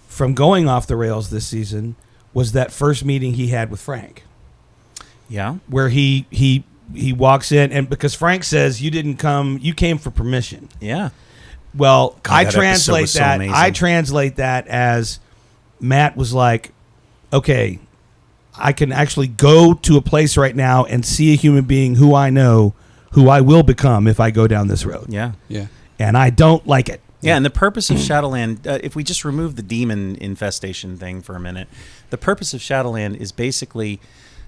from going off the rails this season was that first meeting he had with Frank. Yeah. Where he walks in, and because Frank says you came for permission. Yeah. Well, God, I that episode translate was so that. amazing. I translate that as Matt was like, okay, I can actually go to a place right now and see a human being who I know, who I will become if I go down this road. Yeah. Yeah. And I don't like it. Yeah, and the purpose of Shadowland, if we just remove the demon infestation thing for a minute, the purpose of Shadowland is basically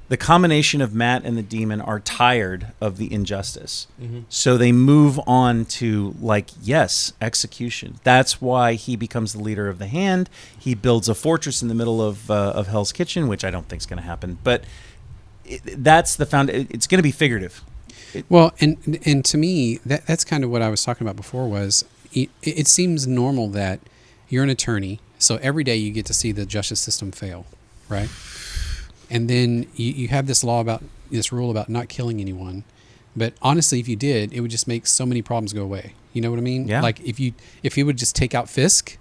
the combination of Matt and the demon are tired of the injustice. Mm-hmm. So they move on to, yes, execution. That's why he becomes the leader of the Hand. He builds a fortress in the middle of Hell's Kitchen, which I don't think is going to happen. But that's the it's going to be figurative. Well, and to me, that's kind of what I was talking about before was it seems normal that you're an attorney, so every day you get to see the justice system fail, right? And then you have this rule about not killing anyone. But honestly, if you did, it would just make so many problems go away. You know what I mean? Yeah. Like if you would just take out Fisk,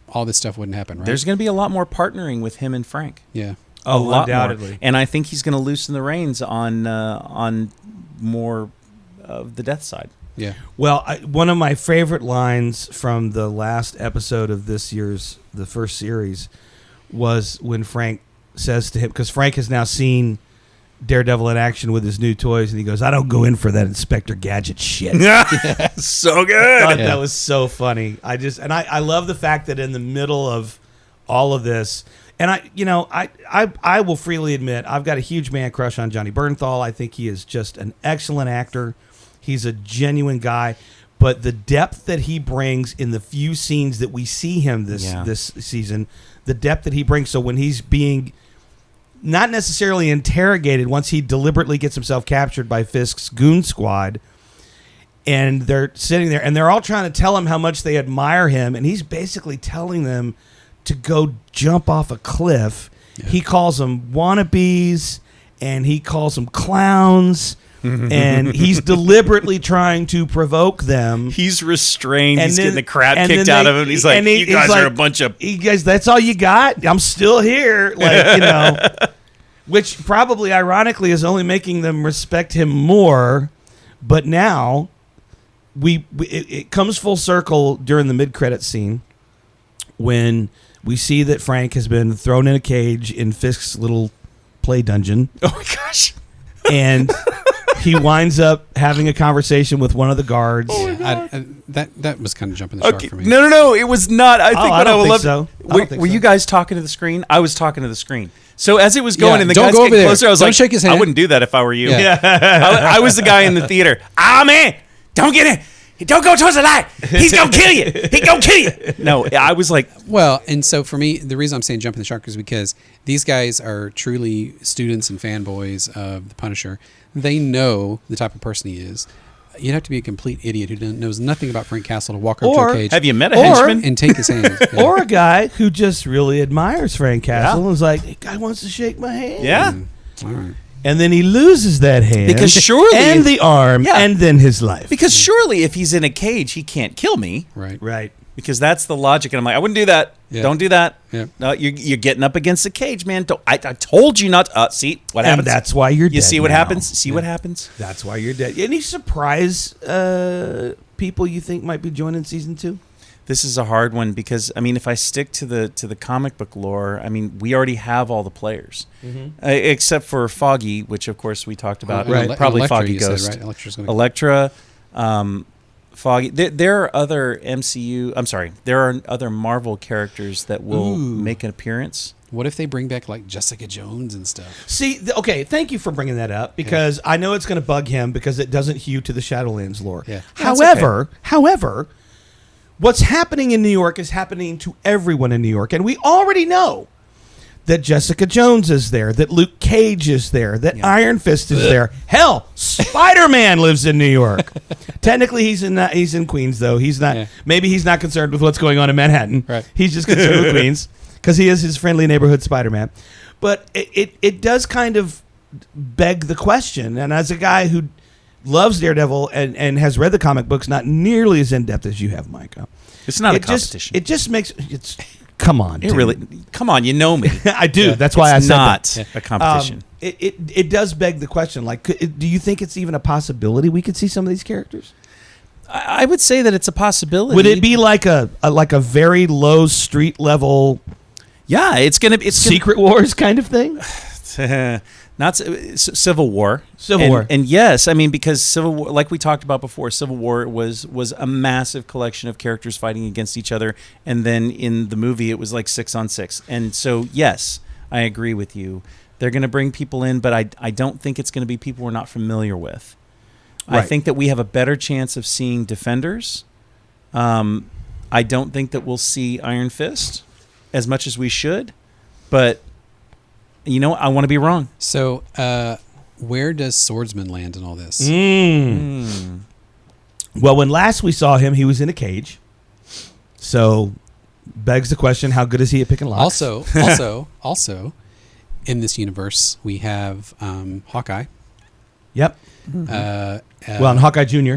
all this stuff wouldn't happen, right? There's going to be a lot more partnering with him and Frank. Yeah. A lot undoubtedly. more. And I think he's going to loosen the reins on more of the death side. Yeah. Well, one of my favorite lines from the last episode of the first series, was when Frank says to him, because Frank has now seen Daredevil in action with his new toys, and he goes, "I don't go in for that Inspector Gadget shit." So good. I thought that was so funny. I love the fact that in the middle of all of this, and I will freely admit I've got a huge man crush on Johnny Bernthal. I think he is just an excellent actor. He's a genuine guy, but the depth that he brings in the few scenes that we see him this season, the depth that he brings. So when he's being not necessarily interrogated, once he deliberately gets himself captured by Fisk's goon squad, and they're sitting there, and they're all trying to tell him how much they admire him, and he's basically telling them to go jump off a cliff. Yeah. He calls them wannabes, and he calls them clowns, and he's deliberately trying to provoke them. He's restrained. And he's then- getting the crap and kicked then out of him. He's like, you guys are a bunch of... You guys, that's all you got? I'm still here. Which probably, ironically, is only making them respect him more. But now, it comes full circle during the mid-credit scene when we see that Frank has been thrown in a cage in Fisk's little play dungeon. Oh, my gosh. And he winds up having a conversation with one of the guards. That was kind of jumping the shark for me. No, it was not. I think I what I don't would think love. so. Were you guys talking to the screen? I was talking to the screen. So as it was going and the don't guys go getting over there. closer, I was Don't like, shake his hand. I wouldn't do that if I were you. Yeah. I was the guy in the theater. Man, don't get in. Don't go towards the light. He's going to kill you. He's going to kill you. No, I was like... Well, and so for me, the reason I'm saying jumping the shark is because these guys are truly students and fanboys of the Punisher. They know the type of person he is. You'd have to be a complete idiot who knows nothing about Frank Castle to walk up to a cage. Have you met a henchman? And take his hand. Yeah. Or a guy who just really admires Frank Castle and is like, "Hey, guy wants to shake my hand." Yeah. All right. And then he loses that hand. Because surely... And the arm. Yeah. And then his life. Because surely if he's in a cage, he can't kill me. Right. Because that's the logic. And I'm like, I wouldn't do that. Yeah. Don't do that. Yeah. No, you're getting up against the cage, man. I told you not to. See what happens? And that's why you're dead. You see what now. happens? See what happens? That's why you're dead. Any surprise people you think might be joining season 2? This is a hard one because if I stick to the comic book lore, we already have all the players, except for Foggy, which of course we talked about. Right. Probably Elektra, Foggy you Ghost. said, right? Elektra's gonna... Elektra, Foggy. There are other MCU. I'm sorry. There are other Marvel characters that will make an appearance. What if they bring back like Jessica Jones and stuff? See, okay, thank you for bringing that up because I know it's going to bug him because it doesn't hew to the Shadowlands lore. Yeah. However, what's happening in New York is happening to everyone in New York, and we already know that Jessica Jones is there, that Luke Cage is there, that Iron Fist is there. Hell, Spider-Man lives in New York. Technically, he's in Queens, though. He's not. Yeah. Maybe he's not concerned with what's going on in Manhattan. Right. He's just concerned with Queens because he is his friendly neighborhood Spider-Man. But it does kind of beg the question, and as a guy who loves Daredevil and has read the comic books, not nearly as in depth as you have, Micah. It's not a competition. It just makes it's. Come on, It dude. really. Come on, you know me. I do. Yeah. That's why It's I said not a competition. It does beg the question. Like, do you think it's even a possibility we could see some of these characters? I would say that it's a possibility. Would it be like a very low street level? Yeah, it's gonna be Secret Wars kind of thing. Not Civil War. Civil War. And yes, I mean, because Civil War, like we talked about before, Civil War was a massive collection of characters fighting against each other, and then in the movie it was like 6-on-6. And so yes, I agree with you. They're going to bring people in, but I don't think it's going to be people we're not familiar with. Right. I think that we have a better chance of seeing Defenders. I don't think that we'll see Iron Fist as much as we should, but you know, I want to be wrong. So, where does Swordsman land in all this? Well, when last we saw him, he was in a cage. So, begs the question: how good is he at picking locks? Also, in this universe, we have Hawkeye. Yep. Well, and Hawkeye Jr.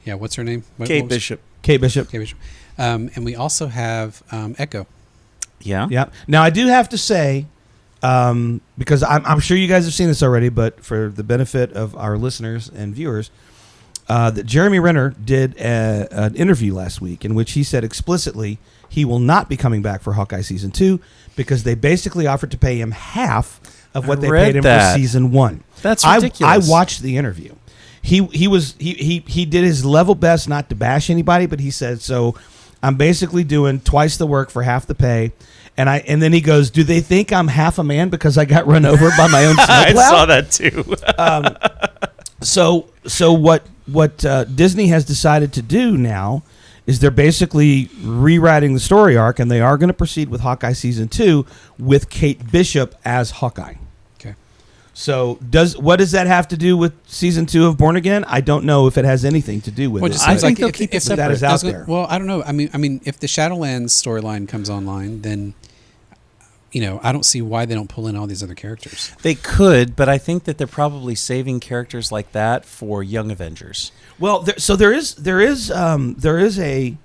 Yeah, what's her name? Kate Bishop. Kate Bishop. Kate Bishop. And we also have Echo. Yeah. Yep. Now, I do have to say, because I'm sure you guys have seen this already, but for the benefit of our listeners and viewers, that Jeremy Renner did an interview last week in which he said explicitly he will not be coming back for Hawkeye Season 2 because they basically offered to pay him half of what they paid him for Season 1. That's ridiculous. I watched the interview. He did his level best not to bash anybody, but he said, so I'm basically doing twice the work for half the pay. And then he goes, do they think I'm half a man because I got run over by my own snowplow? I saw that too. So what Disney has decided to do now is they're basically rewriting the story arc, and they are going to proceed with Hawkeye Season 2 with Kate Bishop as Hawkeye. Okay. So what does that have to do with Season 2 of Born Again? I don't know if it has anything to do with it. I think they'll keep it separate. That is out there. Well, I don't know. I mean, if the Shadowlands storyline comes online, then I don't see why they don't pull in all these other characters. They could, but I think that they're probably saving characters like that for Young Avengers. Well, there is a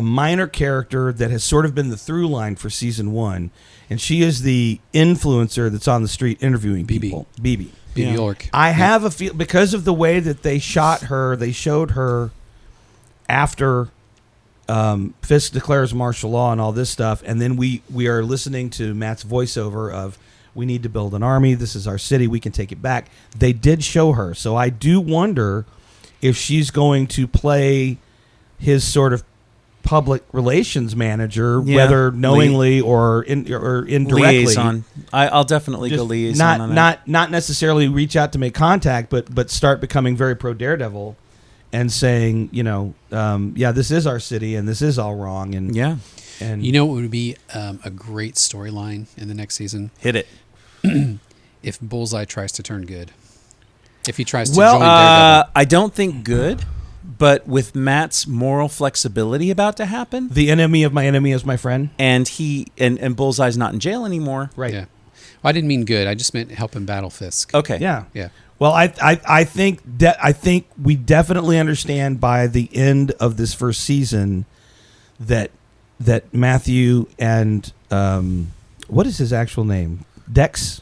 minor character that has sort of been the through line for Season 1, and she is the influencer that's on the street interviewing people. BB York. I have a feel because of the way that they shot her. They showed her after Fisk declares martial law and all this stuff, and then we are listening to Matt's voiceover of we need to build an army. This is our city. We can take it back. They did show her, so I do wonder if she's going to play his sort of public relations manager, whether knowingly or indirectly. Liaison. I'll definitely go liaison on that. Not necessarily reach out to make contact, but start becoming very pro Daredevil and saying, this is our city and this is all wrong. And And what would be a great storyline in the next season? Hit it. If Bullseye tries to turn good. If he tries to join Daredevil. I don't think good, but with Matt's moral flexibility about to happen. The enemy of my enemy is my friend. And and Bullseye's not in jail anymore. Right. Yeah. Well, I didn't mean good. I just meant help him battle Fisk. Okay. Yeah. Yeah. Well, I think we definitely understand by the end of this first season that Matthew and what is his actual name? Dex,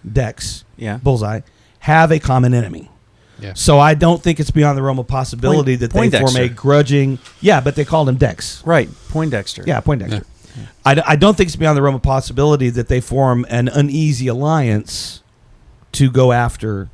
Yeah. Bullseye, have a common enemy. Yeah. So I don't think it's beyond the realm of possibility that they form a grudging. Yeah, but they called him Dex. Right. Poindexter. Yeah, Poindexter. Yeah. I don't think it's beyond the realm of possibility that they form an uneasy alliance to go after.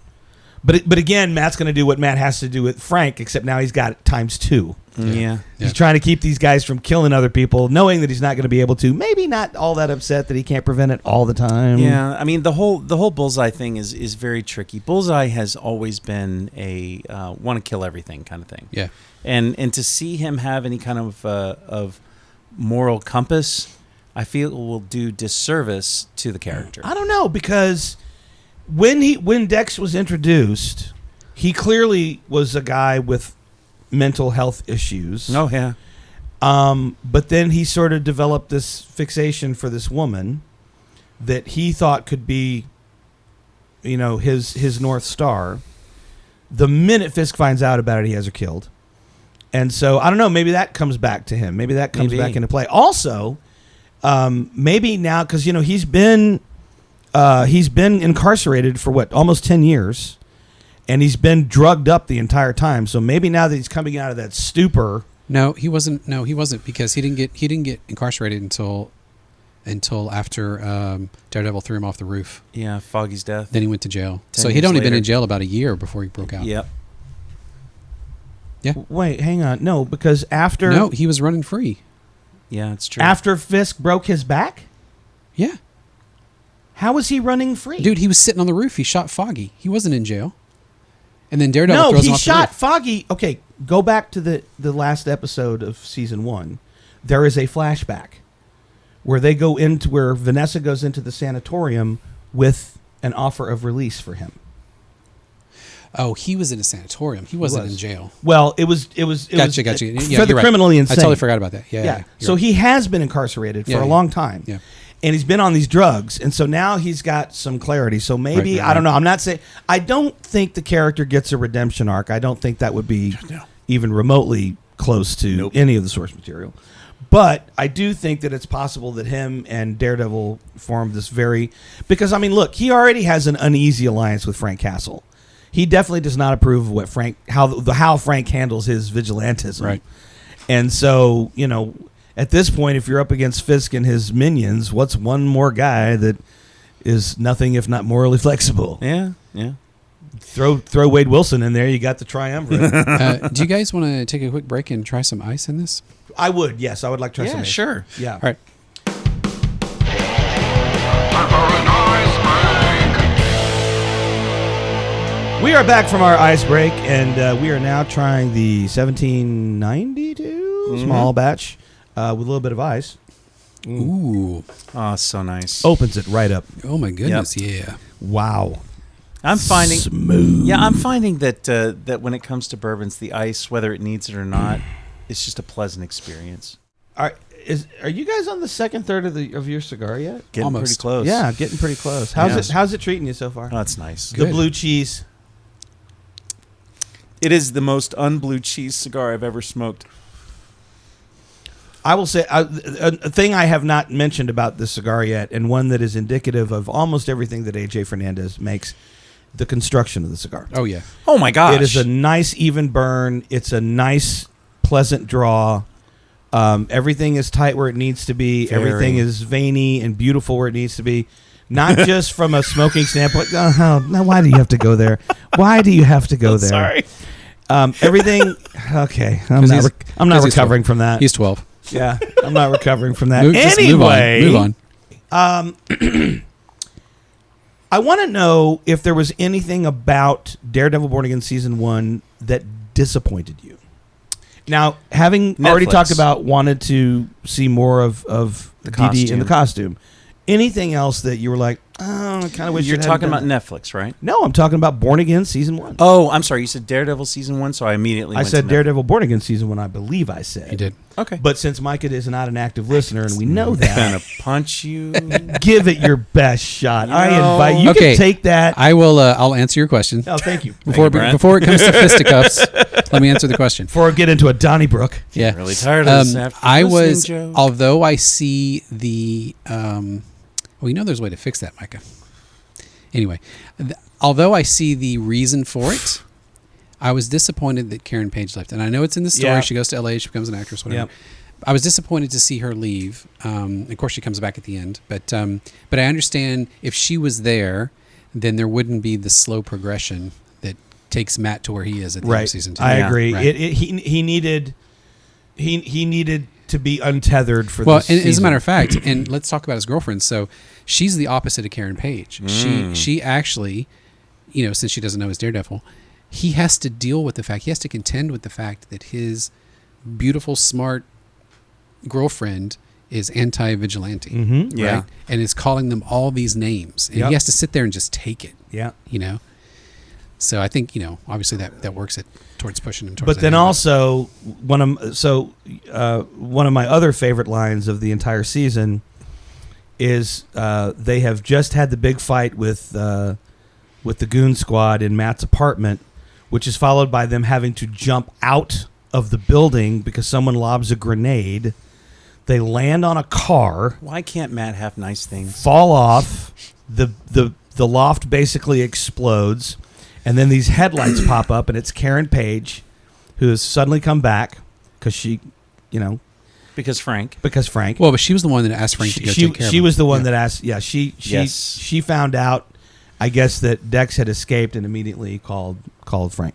But again, Matt's going to do what Matt has to do with Frank, except now he's got it times 2. Yeah. He's trying to keep these guys from killing other people, knowing that he's not going to be able to. Maybe not all that upset that he can't prevent it all the time. Yeah, I mean the whole Bullseye thing is very tricky. Bullseye has always been a want to kill everything kind of thing. Yeah, and to see him have any kind of moral compass, I feel will do disservice to the character. I don't know, because when Dex was introduced, he clearly was a guy with mental health issues. Oh yeah. But then he sort of developed this fixation for this woman that he thought could be, his North Star. The minute Fisk finds out about it, he has her killed. And so, I don't know, maybe that comes back to him. Maybe that comes back into play. Also, maybe now, because, he's been incarcerated for almost 10 years. And he's been drugged up the entire time. So maybe now that he's coming out of that stupor. No, he wasn't. No, he wasn't, because he didn't get incarcerated until after Daredevil threw him off the roof. Yeah, Foggy's death. Then he went to jail. 10 So he'd years only been later. in jail about a year before he broke out. Yep. Yeah. Wait, hang on. No, because after... No, he was running free. Yeah, it's true. After Fisk broke his back? Yeah. How was he running free? Dude, he was sitting on the roof. He shot Foggy. He wasn't in jail. And then Daredevil No, throws he him off shot the roof. Foggy. Okay, go back to the last episode of season 1. There is a flashback where they go into where Vanessa goes into the sanatorium with an offer of release for him. Oh, he was in a sanatorium. He wasn't in jail. Well, it was Gotcha. Yeah, for the you're right. criminally insane. I totally forgot about that. Yeah. So You're right. he has been incarcerated for a long time. Yeah. And he's been on these drugs, and so now he's got some clarity. So maybe, Right. I don't know. I'm not saying... I don't think the character gets a redemption arc. I don't think that would be even remotely close to any of the source material. But I do think that it's possible that him and Daredevil formed this very... Because, I mean, look, he already has an uneasy alliance with Frank Castle. He definitely does not approve of what how Frank handles his vigilantism. Right. And so, at this point, if you're up against Fisk and his minions, what's one more guy that is nothing if not morally flexible? Yeah. Throw Wade Wilson in there, you got the triumvirate. Do you guys want to take a quick break and try some ice in this? I would, yes. I would like to try some. Yeah, sure. Yeah. All right. We are back from our ice break, and we are now trying the 1792 small batch with a little bit of ice. Ooh. Oh, so nice. Opens it right up. Oh, my goodness. Yeah. Wow. I'm finding smooth. Yeah, I'm finding that that when it comes to bourbons, the ice, whether it needs it or not, it's just a pleasant experience. Are you guys on the second third of your cigar yet? Getting Almost. pretty close. Yeah, getting pretty close. How's it treating you so far? Oh, that's nice. The blue cheese. It is the most unblue cheese cigar I've ever smoked. I will say a thing I have not mentioned about this cigar yet, and one that is indicative of almost everything that AJ Fernandez makes: the construction of the cigar. Oh, yeah. Oh my gosh! It is a nice even burn. It's a nice, pleasant draw. Everything is tight where it needs to be. Very. Everything is veiny and beautiful where it needs to be. Not just from a smoking standpoint. Now, why do you have to go there? Why do you have to go there? Sorry. Everything. Okay, I'm 'Cause not he's- recovering from that. He's 12. Yeah, I'm not recovering from that. Just Anyway, move on. I want to know if there was anything about Daredevil Born Again Season 1 that disappointed you. Now, having already Netflix. talked about wanted to see more of The DD in the costume. costume, anything else that you were like, oh, I kind of wish You're it hadn't talking done about that? Netflix, right? No, I'm talking about Born Again Season 1. Oh, I'm sorry. You said Daredevil season 1, so I immediately I went said to Daredevil Born Again Season 1, I believe I said. He did. Netflix. Okay. But since Micah is not an active listener, and we know I'm that, gonna punch you. give it your best shot. I No. invite you. Okay. Can take that. I will. I'll answer your question. Oh, thank you. Before Brent. it comes to fisticuffs, let me answer the question. Before I get into a Donnybrook. Yeah. Really tired of this after I listening, was, Joe. although I see the, well, there's a way to fix that, Micah. Anyway, although I see the reason for it, I was disappointed that Karen Page left. And I know it's in the story. Yeah. She goes to LA, she becomes an actress, whatever. Yep. I was disappointed to see her leave. Of course, she comes back at the end. But I understand if she was there, then there wouldn't be the slow progression that takes Matt to where he is at the end of season 2. I agree. Right. He needed he needed to be untethered for Well, this and as a season. matter of fact, and let's talk about his girlfriend. So she's the opposite of Karen Page. She actually, since she doesn't know his Daredevil, he has to deal with the fact, he has to contend with the fact that his beautiful, smart girlfriend is anti-vigilante. Mm-hmm. Yeah. Right? And is calling them all these names. And Yep. he has to sit there and just take it. Yeah. So I think, obviously that works it towards pushing him towards But that then end. also one of my other favorite lines of the entire season is they have just had the big fight with the goon squad in Matt's apartment, which is followed by them having to jump out of the building because someone lobs a grenade. They land on a car, Why can't Matt have nice things? fall off, the loft basically explodes, and then these headlights pop up, and it's Karen Page, who has suddenly come back because she, Because Frank. Well, but she was the one that asked Frank to go take care of she him. was the one Yeah. that asked. Yeah, Yes. she found out, I guess, that Dex had escaped and immediately called Frank.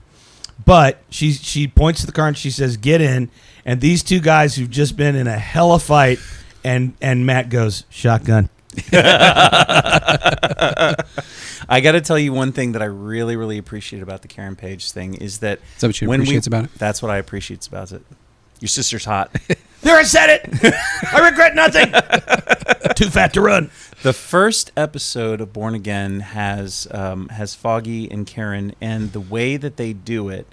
But she points to the car and she says, "Get in." And these two guys who've just been in a hella fight, and Matt goes, "Shotgun." I got to tell you one thing that I really, really appreciate about the Karen Page thing is that Is that what you appreciates about it? That's what I appreciate about it. Your sister's hot. There, I said it. I regret nothing. Too fat to run. The first episode of Born Again has Foggy and Karen, and the way that they do it,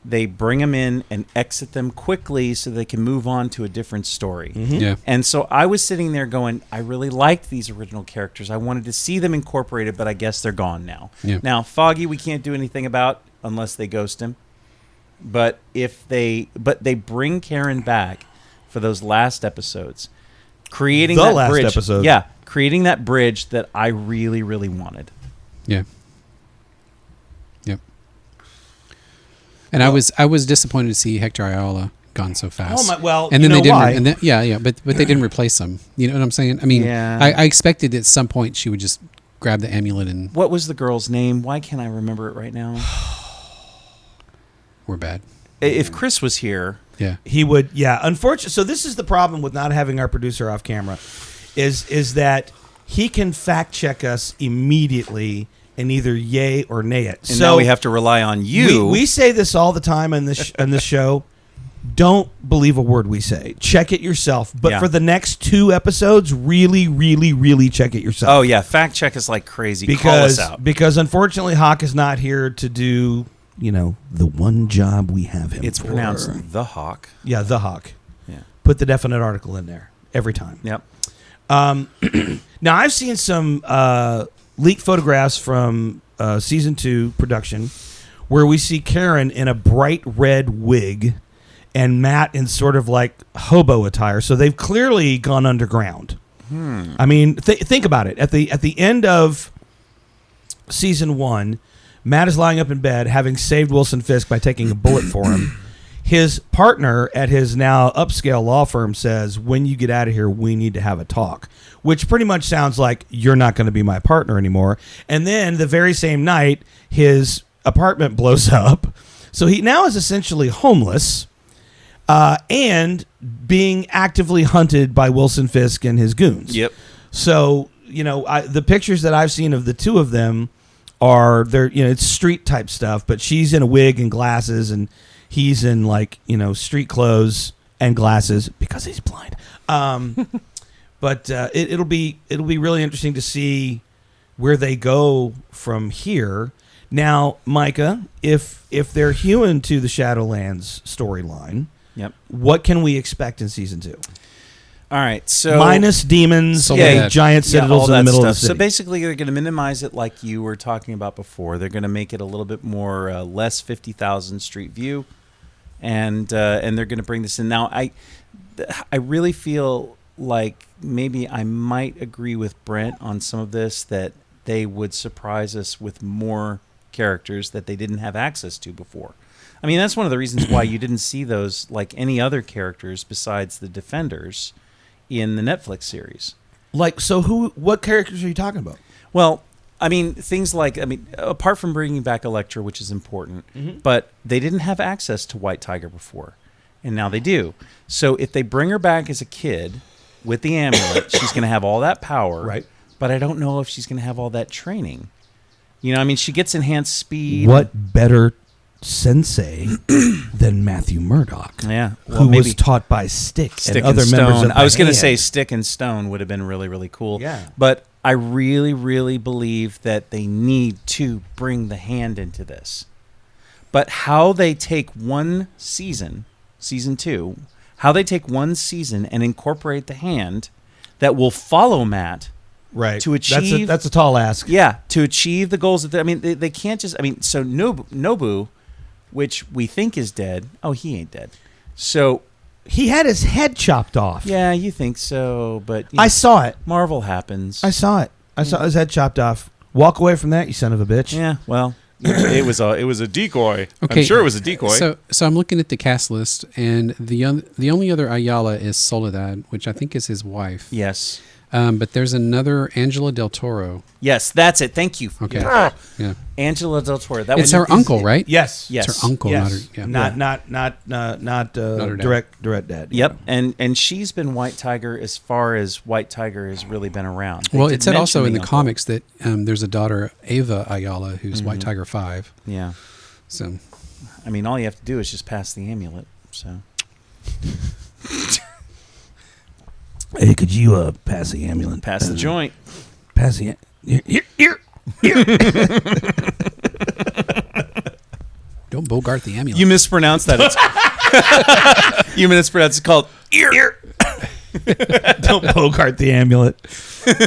they bring them in and exit them quickly so they can move on to a different story. Yeah. And so I was sitting there going, I really liked these original characters. I wanted to see them incorporated, but I guess they're gone now. Yeah. Now, Foggy, we can't do anything about unless they ghost him. But they bring Karen back for those last episodes, creating The that last bridge. episode. Yeah, creating that bridge that I really, really wanted. Yeah. Yep. And I was disappointed to see Hector Ayala gone so fast. Oh my! Well, and then you they know didn't. why? And then, yeah, but they didn't replace him. You know what I'm saying? I mean, Yeah. I expected at some point she would just grab the amulet and What was the girl's name? Why can't I remember it right now? we're bad. If Chris was here, Yeah. He would, yeah. Unfortunately, so this is the problem with not having our producer off camera, is that he can fact check us immediately and either yay or nay it. and so now we have to rely on you. We say this all the time on this show. Don't believe a word we say. Check it yourself. But Yeah. for the next 2 episodes, really, really, really check it yourself. Oh yeah, fact check us like crazy. Call us out. Because unfortunately, Hawk is not here to do the one job we have him. It's for. pronounced the Hawk. Yeah, the Hawk. Yeah. Put the definite article in there every time. Yep. Now, I've seen some leaked photographs from season 2 production where we see Karen in a bright red wig and Matt in sort of like hobo attire. So they've clearly gone underground. I mean, think about it. At the end of season 1, Matt is lying up in bed having saved Wilson Fisk by taking a bullet for him. His partner at his now upscale law firm says, when you get out of here, we need to have a talk, which pretty much sounds like you're not going to be my partner anymore. And then the very same night, his apartment blows up. So he now is essentially homeless and being actively hunted by Wilson Fisk and his goons. Yep. So, the pictures that I've seen of the two of them are, it's street type stuff, but she's in a wig and glasses and he's in street clothes and glasses because he's blind. But it'll be really interesting to see where they go from here. Now, Micah, if they're hewing to the Shadowlands storyline, Yep. what can we expect in season 2? All right. So Minus demons, So and giant citadels all in the that middle stuff. of the city. So basically, they're going to minimize it like you were talking about before. They're going to make it a little bit more less 50,000 street view, and they're going to bring this in. Now, I really feel like maybe I might agree with Brent on some of this, that they would surprise us with more characters that they didn't have access to before. I mean, that's one of the reasons why you didn't see those like any other characters besides the Defenders in the Netflix series. What characters are you talking about? Well, I mean, things like, apart from bringing back Elektra, which is important, but they didn't have access to White Tiger before. And now they do. So if they bring her back as a kid with the amulet, she's going to have all that power. Right. But I don't know if she's going to have all that training. You know, I mean, she gets enhanced speed. What better sensei than Matthew Murdock? Yeah. Well, who maybe was taught by Stick Stick and other and members Stone. of the I was going to Hand. say Stick and Stone would have been really, really cool. Yeah. But I really, really believe that they need to bring the hand into this. But how they take one season 2, how they take one season and incorporate the hand that will follow Matt right to achieve. that's a tall ask. Yeah, to achieve the goals that I mean, they can't just. I mean, so Nobu, which we think is dead. Oh, he ain't dead. So He had his head chopped off. yeah, you think so, but I saw it. Marvel happens. I saw it. I saw his head chopped off. Walk away from that, you son of a bitch. Yeah, well, it was a decoy. Okay, I'm sure it was a decoy. So I'm looking at the cast list, and the only other Ayala is Soledad, which I think is his wife. yes, But there's another Angela Del Toro. yes, that's it. Thank you. Okay. Ah, Yeah. Angela Del Toro. That It's was her uncle, right? Yes. Yes. It's her uncle, Yes. not her. Yeah. Not her dad. direct dad. Yep, and she's been White Tiger as far as White Tiger has really been around. They Well, did it said also mention in the uncle. comics that there's a daughter, Ava Ayala, who's White Tiger 5. Yeah, So I mean, all you have to do is just pass the amulet. So Hey, could you pass the amulet? pass the joint. Pass the here. don't bogart the amulet. You mispronounced that. It's you mispronounced. It's called ear. Don't bogart the amulet,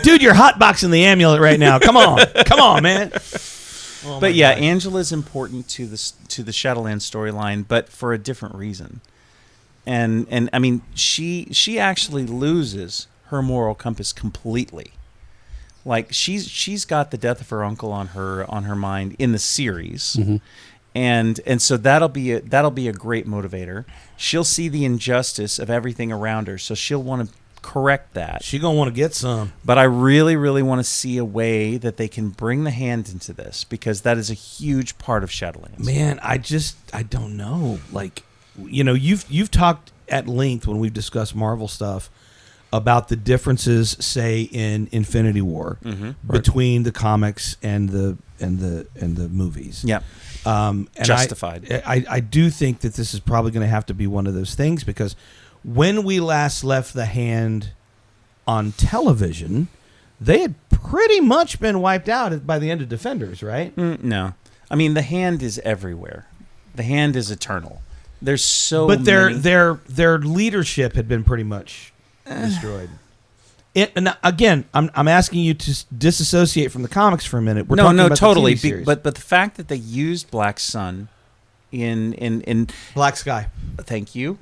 dude. You're hotboxing the amulet right now. Come on, man. Oh But my yeah, God. Angela's important to the Shadowland storyline, but for a different reason. And I mean, she actually loses her moral compass completely. Like she's got the death of her uncle on her mind in the series. Mm-hmm. And so that'll be a great motivator. She'll see the injustice of everything around her, so she'll want to correct that. She gonna want to get some. But I really, really want to see a way that they can bring the hand into this, because that is a huge part of Shadowlands. Man, I don't know. Like, you know, you've talked at length when we've discussed Marvel stuff about the differences, say, in Infinity War between the comics and the movies. Yeah. And Justified. I do think that this is probably going to have to be one of those things, because when we last left the hand on television, they had pretty much been wiped out by the end of Defenders, right? No. I mean, the hand is everywhere. The hand is eternal. There's so But many. their leadership had been pretty much destroyed. And again, I'm asking you to disassociate from the comics for a minute. We're talking about totally. the TV series. But the fact that they used Black Sun in Black Sky. thank you.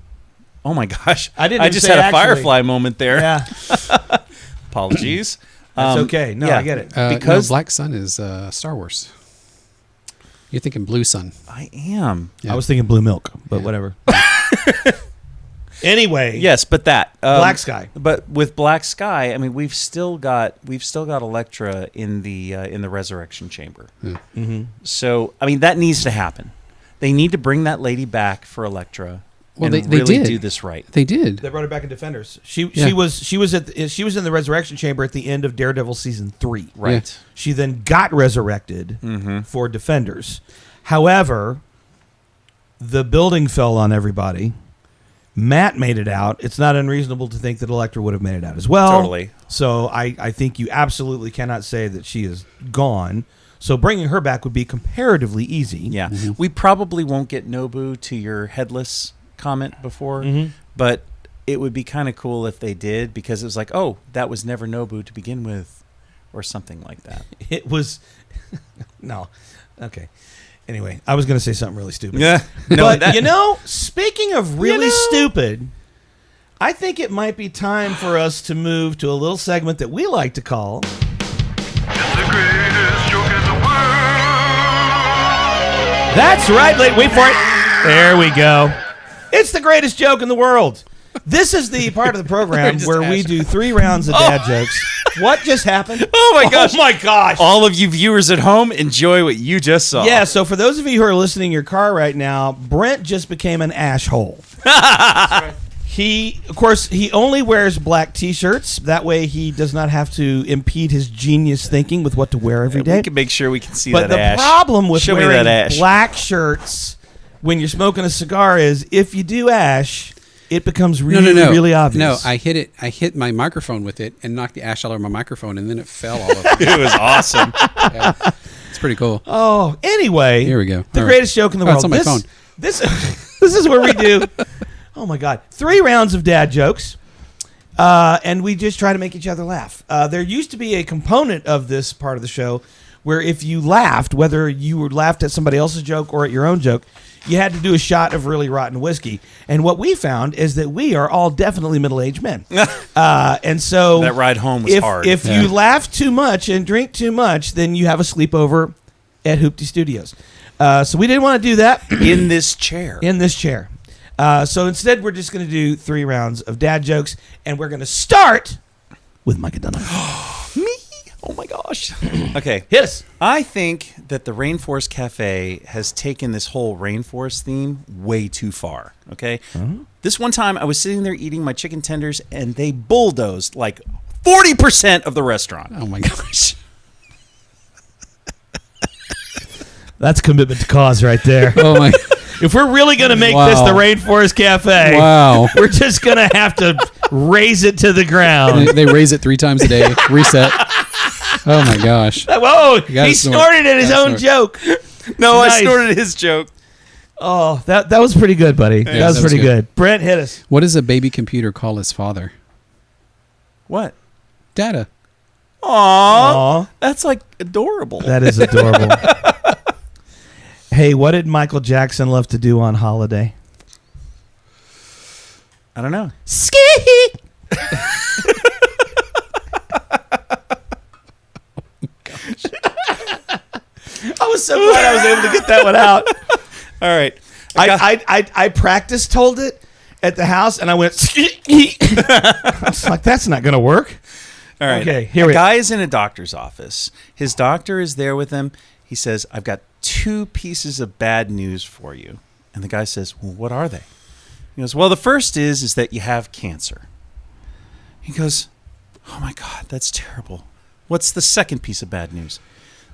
Oh my gosh! I didn't I even just say had a actually. Firefly moment there. Yeah, Apologies. that's okay. No, yeah. I get it. Because- Black Sun is Star Wars. You're thinking Blue Sun. I am. Yeah. I was thinking Blue Milk, but whatever. Anyway, Yes, but that Black Sky. But with Black Sky, I mean, we've still got Elektra in the Resurrection Chamber. Mm-hmm. So I mean, that needs to happen. They need to bring that lady back for Elektra. Well, and they really did. do this right. They did. They brought her back in Defenders. She Yeah. was in the Resurrection Chamber at the end of Daredevil season 3. Right. She then got resurrected for Defenders. However, the building fell on everybody. Matt made it out. It's not unreasonable to think that Elektra would have made it out as well. Totally. So I think you absolutely cannot say that she is gone. So bringing her back would be comparatively easy. Yeah. We probably won't get Nobu to your headless comment before, but it would be kind of cool if they did, because it was like, oh, that was never Nobu to begin with, or something like that. It was no. Okay. Anyway, I was going to say something really stupid. Yeah. But, you know, speaking of really stupid, I think it might be time for us to move to a little segment that we like to call... That's right. Wait for it. There we go. It's the greatest joke in the world. This is the part of the program where we do 3 rounds of dad jokes. What just happened? Oh my gosh. Oh my gosh. All of you viewers at home, enjoy what you just saw. Yeah, so for those of you who are listening in your car right now, Brent just became an ash hole. He, of course, he only wears black T-shirts. That way, he does not have to impede his genius thinking with what to wear every day. We can make sure we can see but that ash. the problem with Show me wearing that ash. black shirts when you're smoking a cigar is if you do ash, it becomes really, really obvious. No, I hit it. I hit my microphone with it and knocked the ash all over my microphone, and then it fell all over. It was awesome. Yeah. It's pretty cool. Oh, anyway. Here we go. The All greatest joke in the world. It's on my phone. This is where we do. Oh my God! 3 rounds of dad jokes, and we just try to make each other laugh. There used to be a component of this part of the show where if you laughed, whether you were laughed at somebody else's joke or at your own joke, you had to do a shot of really rotten whiskey. And what we found is that we are all definitely middle-aged men, and so That ride home was hard. If you laugh too much and drink too much, then you have a sleepover at Hoopty Studios. So we didn't want to do that in this chair. in this chair. So instead, we're just going to do 3 rounds of dad jokes, and we're going to start with Micah Dunham. Me? Oh my gosh. Okay. Hit us. I think that the Rainforest Cafe has taken this whole rainforest theme way too far. Okay. This one time I was sitting there eating my chicken tenders and they bulldozed like 40% of the restaurant. Oh my gosh. That's commitment to cause right there. Oh my. If we're really going to make this the Rainforest Cafe, Wow. we're just going to have to raise it to the ground. They raise it 3 times a day. Reset. Oh my gosh. Whoa, gotta he snort. snorted at his Gotta own snort. joke. No, Nice. I snorted his joke. Oh, that was pretty good, buddy. that was that was pretty good. good. Brent, hit us. What does a baby computer call his father? What? Data. Aww. Aw, That's like adorable. that is adorable. Hey, what did Michael Jackson love to do on holiday? I don't know. Ski. I was so glad I was able to get that one out. All right. I practice told it at the house, and I went. It's like that's not going to work. All right. Okay, here a we- guy is in a doctor's office. His doctor is there with him. He says, I've got 2 pieces of bad news for you. And the guy says, well, what are they? He goes, well, the first is that you have cancer. He goes, oh my God, that's terrible. What's the second piece of bad news?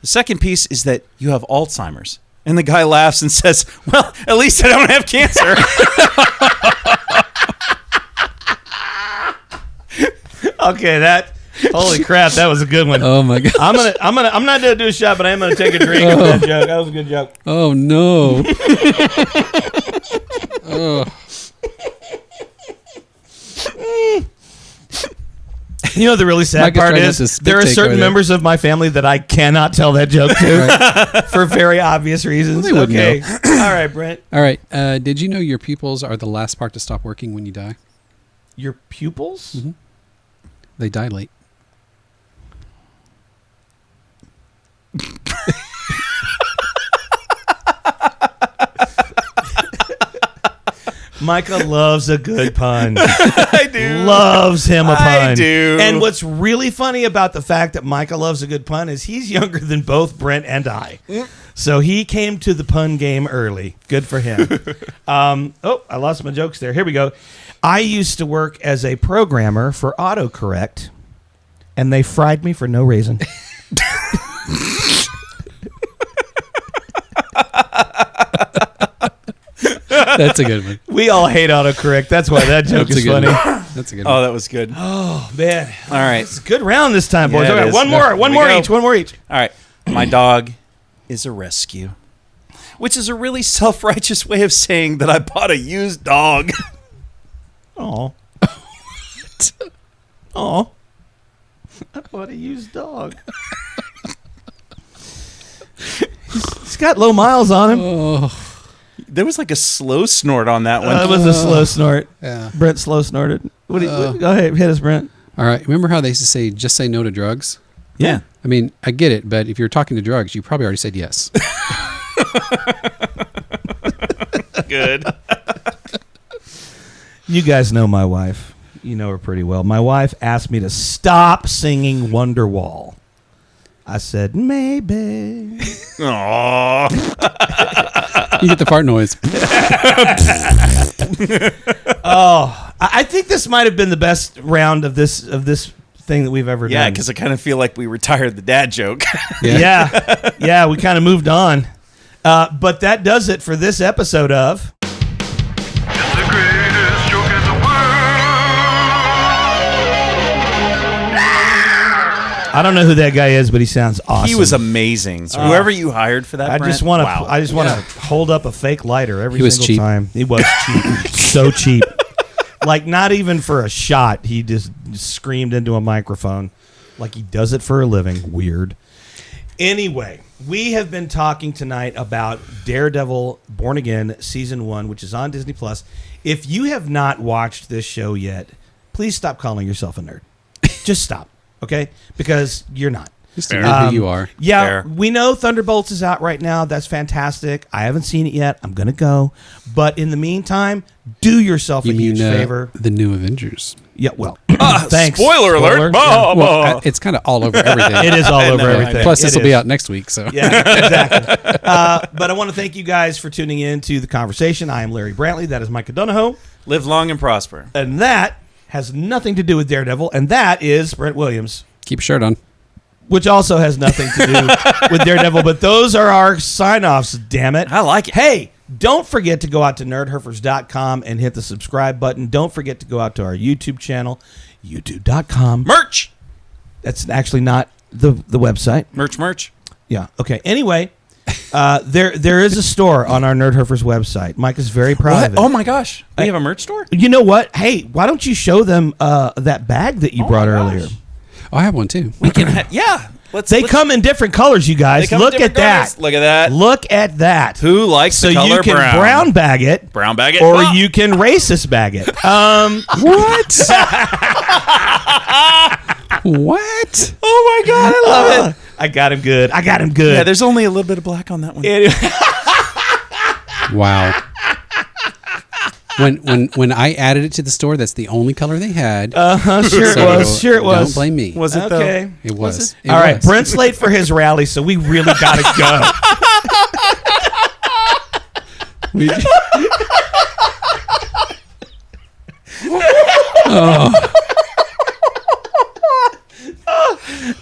The second piece is that you have Alzheimer's. And the guy laughs and says, well, at least I don't have cancer. Okay, holy crap, that was a good one. Oh my god. I'm not gonna do a shot, but I am gonna take a drink of that joke. That was a good joke. Oh no. Oh. You know the really sad Micah's part trying not is to spit there are take certain over there. members of my family that I cannot tell that joke to for very obvious reasons. Well, they wouldn't Okay, all right, Brent. All right. Did you know your pupils are the last part to stop working when you die? Your pupils? Mm-hmm. They dilate. Micah loves a good pun. I do. Loves him a pun. I do. And what's really funny about the fact that Micah loves a good pun is he's younger than both Brent and I. So he came to the pun game early. Good for him. I lost my jokes there. Here we go. I used to work as a programmer for autocorrect, and they fried me for no reason. That's a good one. We all hate autocorrect. That's why that joke That's a is good funny. one. That's a good one. Oh, that was good. Oh, man. All right. It's a good round this time, boys. Yeah, All it right, is. one Here more we go. each. One more each. All right. My dog is a rescue, which is a really self-righteous way of saying that I bought a used dog. Oh. Oh. I bought a used dog. He's got low miles on him. Oh, There was like a slow snort on that one. That was a slow snort. yeah. Brent slow snorted. What do you, go ahead, hit us, Brent. All right. Remember how they used to say, just say no to drugs? Yeah. I mean, I get it, but if you're talking to drugs, you probably already said yes. Good. You guys know my wife. You know her pretty well. My wife asked me to stop singing Wonderwall. I said, maybe. Aww. You get the fart noise. I think this might have been the best round of this thing that we've ever done. Yeah, because I kind of feel like we retired the dad joke. Yeah, we kind of moved on. But that does it for this episode of... It's the greatest joke in the world. I don't know who that guy is, but he sounds awesome. He was amazing. Whoever you hired for that, I just want to. I just want to hold up a fake lighter every single time. He was cheap, so cheap. Like not even for a shot. He just screamed into a microphone, like he does it for a living. Weird. Anyway, we have been talking tonight about Daredevil Born Again Season 1, which is on Disney+. If you have not watched this show yet, please stop calling yourself a nerd. Just stop, okay? Because you're not. Just admit who you are. Yeah, Fair. we know Thunderbolts is out right now. That's fantastic. I haven't seen it yet. I'm going to go. But in the meantime, do yourself a huge favor. The new Avengers. Yeah, well, thanks. Spoiler alert. Yeah. Well, it's kind of all over everything. It is all over everything. Plus, this will It be is. out next week. So Yeah, exactly. But I want to thank you guys for tuning in to the conversation. I am Larry Brantley. That is Micah Donahoe. Live long and prosper. And that has nothing to do with Daredevil. And that is Brent Williams, keep your shirt on. which also has nothing to do with Daredevil. But those are our sign-offs, damn it. I like it. Hey, don't forget to go out to nerdherfers.com and hit the subscribe button. Don't forget to go out to our YouTube channel, youtube.com. Merch. That's actually not the website. Merch. Yeah. Okay. Anyway, there is a store on our Nerd Herfers website. Mike is very proud of it. Oh my gosh. We have a merch store? You know what? Hey, why don't you show them that bag that you brought earlier? Oh, I have one too. We can yeah. Let's Come in different colors, you guys. They come in Look at different that. colors. Look at that. Look at that. Who likes So the color you can brown bag it, Brown bag it. or Ah! you can racist bag it. What? What? Oh my god, I love it. I got him good. Yeah, there's only a little bit of black on that one. Wow. When I added it to the store, that's the only color they had. Sure it was. Don't blame me. Was it Okay. It was. It All right, was. Brent's late for his rally, so we really got to go.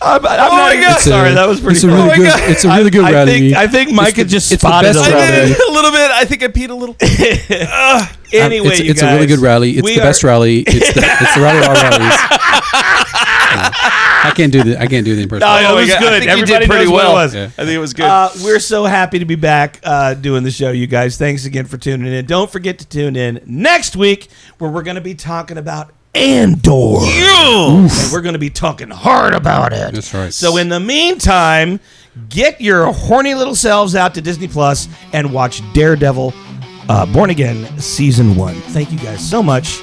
I'm not even sorry. That was pretty It's a funny. really good. It's a really good rally. I think Mike had just it's the spotted best us. rally. I did a little bit. I think I peed a little. Anyway, it's, you it's guys, a really good rally. It's we the best rally. It's the rally of our rallies. I can't do the impression. No, it was I good. think Everybody you did pretty knows what well. it was. Yeah. I think it was good. We're so happy to be back doing the show, you guys. Thanks again for tuning in. Don't forget to tune in next week where we're going to be talking about Andor. And we're going to be talking hard about it. That's right. So in the meantime, get your horny little selves out to Disney Plus and watch Daredevil Born Again Season 1. Thank you guys so much.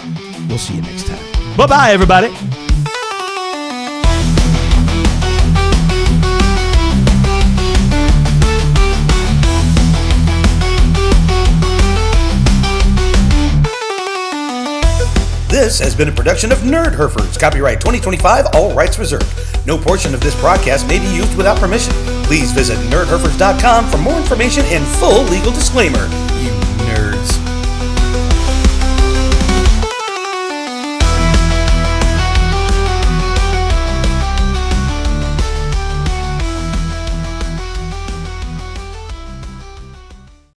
We'll see you next time. Bye-bye, everybody. This has been a production of Nerd Herfers. Copyright 2025, all rights reserved. No portion of this broadcast may be used without permission. Please visit nerdherfers.com for more information and full legal disclaimer. You nerds.